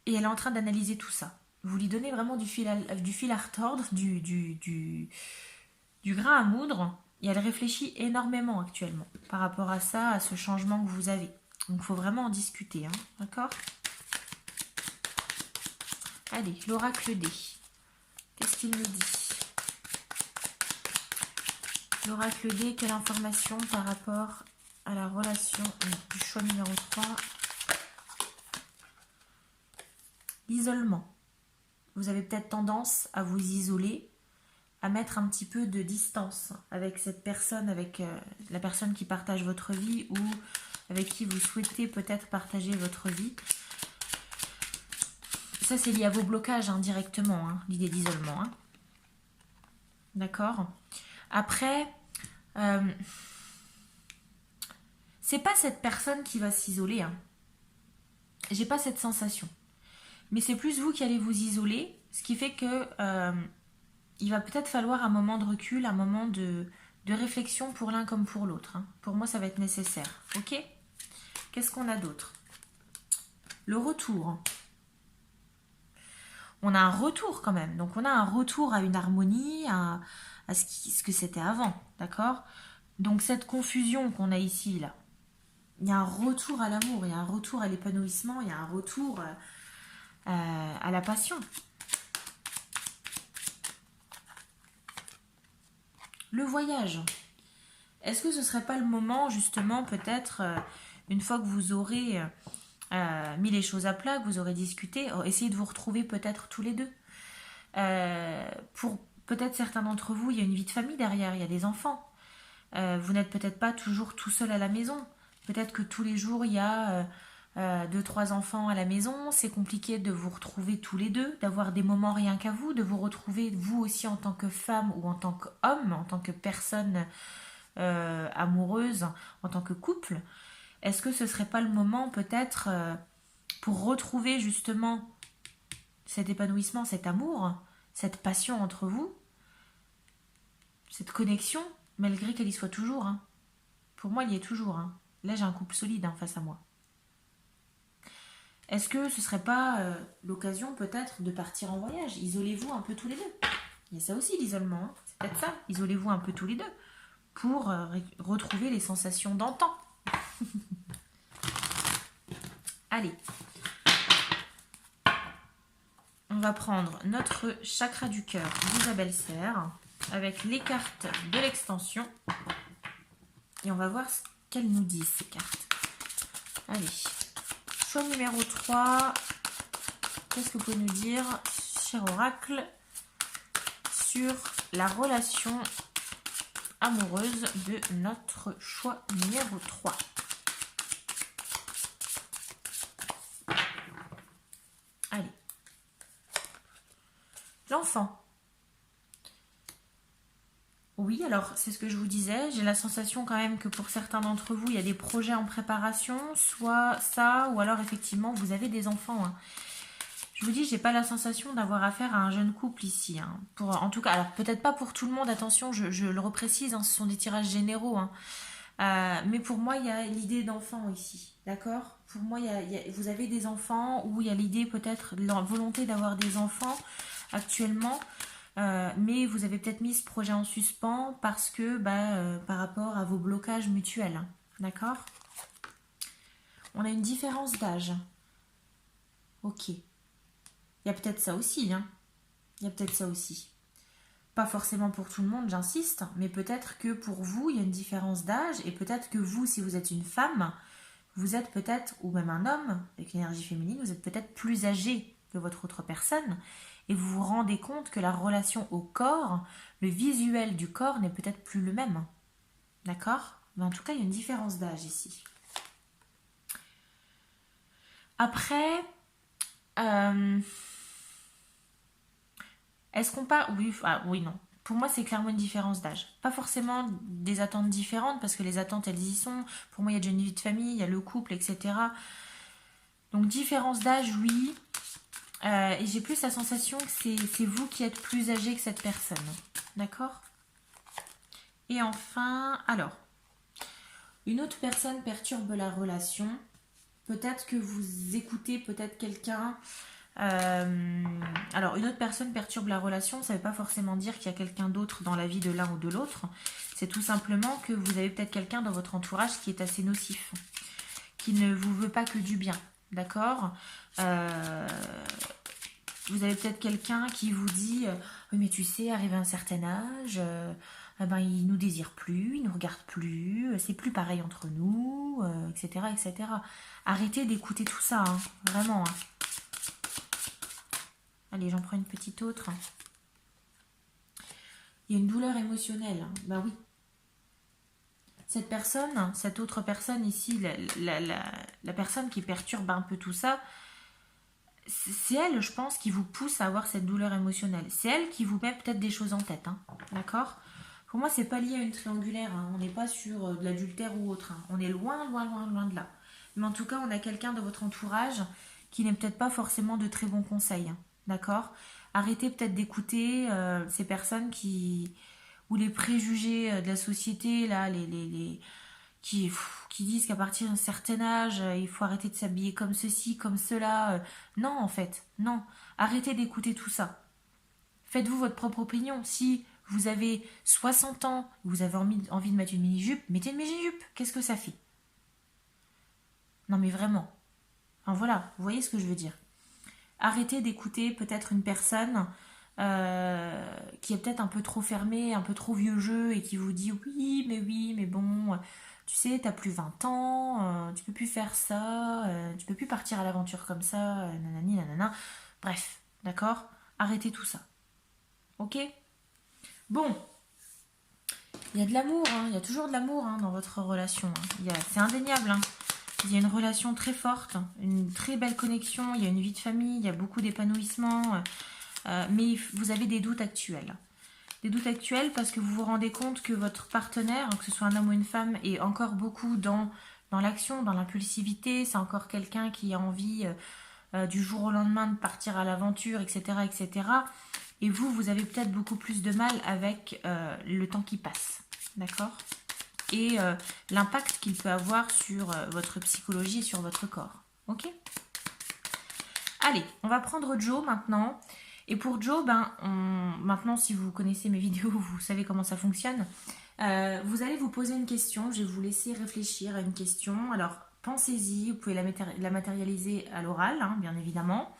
Et elle est en train d'analyser tout ça. Vous lui donnez vraiment du fil à retordre, du grain à moudre. Et elle réfléchit énormément actuellement par rapport à ça, à ce changement que vous avez. Donc il faut vraiment en discuter. Hein, d'accord? Allez, l'oracle D. Qu'est-ce qu'il nous dit? L'oracle D, quelle information par rapport à la relation du choix numéro 3? L'isolement. Vous avez peut-être tendance à vous isoler, à mettre un petit peu de distance avec cette personne, avec la personne qui partage votre vie ou avec qui vous souhaitez peut-être partager votre vie. Ça, c'est lié à vos blocages hein, directement, hein, l'idée d'isolement. Hein. D'accord? Après, c'est pas cette personne qui va s'isoler. Hein. J'ai pas cette sensation. mais c'est plus vous qui allez vous isoler, ce qui fait que il va peut-être falloir un moment de recul, un moment de réflexion pour l'un comme pour l'autre. Hein. Pour moi, ça va être nécessaire. Ok? Qu'est-ce qu'on a d'autre? Le retour. On a un retour quand même. Donc on a un retour à une harmonie, à ce que c'était avant. D'accord? Donc cette confusion qu'on a ici, là, il y a un retour à l'amour, il y a un retour à l'épanouissement, il y a un retour à la passion. Le voyage. Est-ce que ce serait pas le moment, justement, peut-être, une fois que vous aurez mis les choses à plat, que vous aurez discuté, essayez de vous retrouver peut-être tous les deux. Pour peut-être certains d'entre vous, il y a une vie de famille derrière, il y a des enfants. Vous n'êtes peut-être pas toujours tout seul à la maison. Peut-être que tous les jours, il y a 2, 3 enfants à la maison. C'est compliqué de vous retrouver tous les deux, d'avoir des moments rien qu'à vous, de vous retrouver vous aussi en tant que femme ou en tant qu'homme, en tant que personne amoureuse, en tant que couple. Est-ce que ce serait pas le moment peut-être pour retrouver justement cet épanouissement, cet amour, cette passion entre vous, cette connexion, malgré qu'elle y soit toujours. Hein. Pour moi, il y est toujours. Hein. Là, j'ai un couple solide face à moi. Est-ce que ce serait pas l'occasion peut-être de partir en voyage? Isolez-vous un peu tous les deux. Il y a ça aussi, l'isolement. Hein. C'est peut-être ça. Isolez-vous un peu tous les deux pour retrouver les sensations d'antan. Allez. On va prendre notre chakra du cœur d'Isabelle Serre avec les cartes de l'extension. Et on va voir ce qu'elles nous disent, ces cartes. Allez. Choix numéro 3. Qu'est-ce que vous pouvez nous dire, cher oracle, sur la relation amoureuse de notre choix numéro 3? Allez. L'enfant. Oui, alors c'est ce que je vous disais. J'ai la sensation quand même que pour certains d'entre vous, il y a des projets en préparation, soit ça, ou alors effectivement, vous avez des enfants. Hein. Je vous dis, j'ai pas la sensation d'avoir affaire à un jeune couple ici. Hein. En tout cas, alors peut-être pas pour tout le monde, attention, je le reprécise, hein, ce sont des tirages généraux. Hein. Mais pour moi, il y a l'idée d'enfant ici, d'accord? Pour moi, vous avez des enfants, ou il y a l'idée peut-être, la volonté d'avoir des enfants actuellement. Mais vous avez peut-être mis ce projet en suspens parce que par rapport à vos blocages mutuels. Hein. D'accord? On a une différence d'âge. Ok. Il y a peut-être ça aussi. Hein. Il y a peut-être ça aussi. Pas forcément pour tout le monde, j'insiste, mais peut-être que pour vous, il y a une différence d'âge et peut-être que vous, si vous êtes une femme, vous êtes peut-être, ou même un homme avec une énergie féminine, vous êtes peut-être plus âgé que votre autre personne. Et vous vous rendez compte que la relation au corps, le visuel du corps n'est peut-être plus le même. D'accord? Mais en tout cas, il y a une différence d'âge ici. Après, est-ce qu'on parle... Oui, oui, non. Pour moi, c'est clairement une différence d'âge. Pas forcément des attentes différentes, parce que les attentes, elles y sont. Pour moi, il y a déjà une vie de famille, il y a le couple, etc. Donc, différence d'âge, oui. Et j'ai plus la sensation que c'est vous qui êtes plus âgé que cette personne. D'accord? Et enfin, alors, une autre personne perturbe la relation. Peut-être que vous écoutez peut-être quelqu'un. Alors, une autre personne perturbe la relation, ça ne veut pas forcément dire qu'il y a quelqu'un d'autre dans la vie de l'un ou de l'autre. C'est tout simplement que vous avez peut-être quelqu'un dans votre entourage qui est assez nocif, qui ne vous veut pas que du bien. D'accord? Vous avez peut-être quelqu'un qui vous dit oui, mais tu sais, arrivé à un certain âge, il nous désire plus, il nous regarde plus, c'est plus pareil entre nous, etc., etc. Arrêtez d'écouter tout ça, hein, vraiment. Hein. Allez, j'en prends une petite autre. Il y a une douleur émotionnelle. Ben oui. Cette personne, cette autre personne ici, la personne qui perturbe un peu tout ça, c'est elle, je pense, qui vous pousse à avoir cette douleur émotionnelle. C'est elle qui vous met peut-être des choses en tête. Hein, d'accord? Pour moi, c'est pas lié à une triangulaire. Hein. On n'est pas sur de l'adultère ou autre. Hein. On est loin, loin, loin, loin de là. Mais en tout cas, on a quelqu'un de votre entourage qui n'est peut-être pas forcément de très bons conseils. Hein, d'accord? Arrêtez peut-être d'écouter ces personnes ou les préjugés de la société, là, qui disent qu'à partir d'un certain âge, il faut arrêter de s'habiller comme ceci, comme cela. Non, en fait, non. Arrêtez d'écouter tout ça. Faites-vous votre propre opinion. Si vous avez 60 ans, vous avez envie de mettre une mini-jupe, mettez une mini-jupe. Qu'est-ce que ça fait? Non mais vraiment. Enfin, voilà, vous voyez ce que je veux dire. Arrêtez d'écouter peut-être une personne qui est peut-être un peu trop fermée, un peu trop vieux jeu et qui vous dit oui, mais bon, tu sais, t'as plus 20 ans, tu peux plus faire ça, tu peux plus partir à l'aventure comme ça, nanani, nanana. Bref, d'accord? Arrêtez tout ça. Ok? Bon, il y a de l'amour, hein, il y a toujours de l'amour hein, dans votre relation. Hein. C'est indéniable. Hein. Il y a une relation très forte, une très belle connexion, il y a une vie de famille, il y a beaucoup d'épanouissement, mais vous avez des doutes actuels. Des doutes actuels parce que vous vous rendez compte que votre partenaire, que ce soit un homme ou une femme, est encore beaucoup dans l'action, dans l'impulsivité. C'est encore quelqu'un qui a envie du jour au lendemain de partir à l'aventure, etc., etc. Et vous avez peut-être beaucoup plus de mal avec le temps qui passe. D'accord ? Et l'impact qu'il peut avoir sur votre psychologie et sur votre corps. Ok ? Allez, on va prendre Joe maintenant. Et pour Joe, maintenant si vous connaissez mes vidéos, vous savez comment ça fonctionne. Vous allez vous poser une question, je vais vous laisser réfléchir à une question. Alors pensez-y, vous pouvez la matérialiser à l'oral, hein, bien évidemment.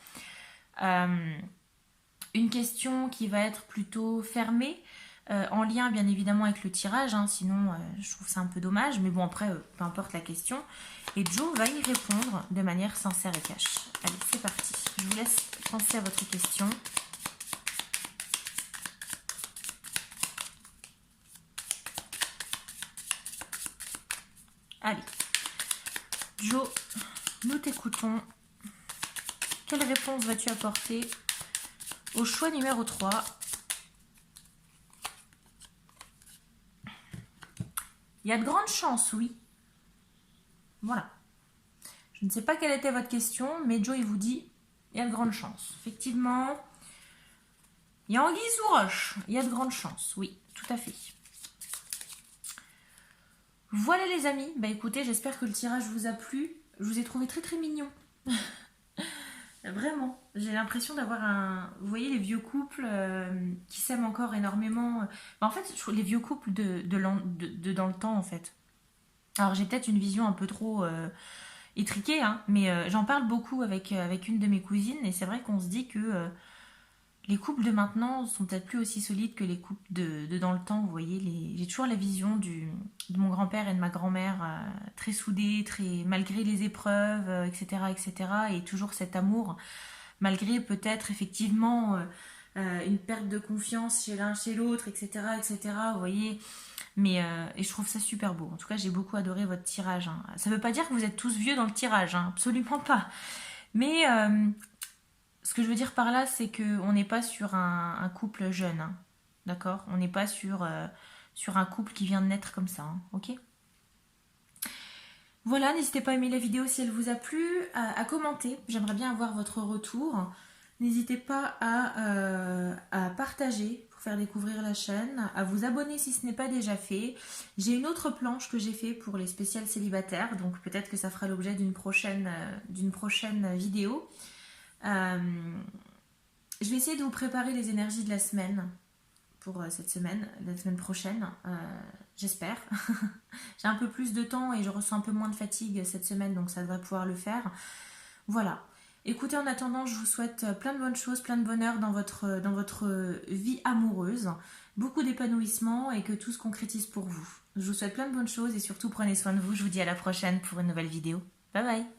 Une question qui va être plutôt fermée, en lien bien évidemment avec le tirage, hein, sinon je trouve ça un peu dommage, mais bon après, peu importe la question. Et Joe va y répondre de manière sincère et cash. Allez, c'est parti. Je vous laisse penser à votre question. Allez, Joe, nous t'écoutons. Quelle réponse vas-tu apporter au choix numéro 3 ? Il y a de grandes chances, oui. Voilà. Je ne sais pas quelle était votre question, mais Joe, il vous dit, il y a de grandes chances. Effectivement, il y a anguille sous roche. Il y a de grandes chances, oui, tout à fait. Voilà les amis, écoutez, j'espère que le tirage vous a plu. Je vous ai trouvé très très mignon. Vraiment, j'ai l'impression d'avoir vous voyez les vieux couples qui s'aiment encore énormément. En fait, je trouve les vieux couples de dans le temps en fait. Alors j'ai peut-être une vision un peu trop étriquée, hein, mais j'en parle beaucoup avec une de mes cousines et c'est vrai qu'on se dit que les couples de maintenant sont peut-être plus aussi solides que les couples de dans le temps. Vous voyez, j'ai toujours la vision de mon grand-père et de ma grand-mère très soudés, malgré les épreuves, etc., etc. Et toujours cet amour, malgré peut-être effectivement une perte de confiance chez l'un, chez l'autre, etc., etc. Vous voyez, et je trouve ça super beau. En tout cas, j'ai beaucoup adoré votre tirage. Hein. Ça ne veut pas dire que vous êtes tous vieux dans le tirage, hein, absolument pas. Mais ce que je veux dire par là, c'est qu'on n'est pas sur un couple jeune, hein, d'accord ? On n'est pas sur un couple qui vient de naître comme ça, hein, ok ? Voilà, n'hésitez pas à aimer la vidéo si elle vous a plu, à commenter, j'aimerais bien avoir votre retour. N'hésitez pas à partager pour faire découvrir la chaîne, à vous abonner si ce n'est pas déjà fait. J'ai une autre planche que j'ai fait pour les spéciales célibataires, donc peut-être que ça fera l'objet d'une prochaine vidéo. Je vais essayer de vous préparer les énergies de la semaine pour cette semaine, la semaine prochaine, j'espère. J'ai un peu plus de temps et je ressens un peu moins de fatigue cette semaine, donc ça devrait pouvoir le faire. Voilà. Écoutez, en attendant, je vous souhaite plein de bonnes choses, plein de bonheur dans votre vie amoureuse, beaucoup d'épanouissement et que tout se concrétise pour vous. Je vous souhaite plein de bonnes choses et surtout prenez soin de vous. Je vous dis à la prochaine pour une nouvelle vidéo. Bye bye.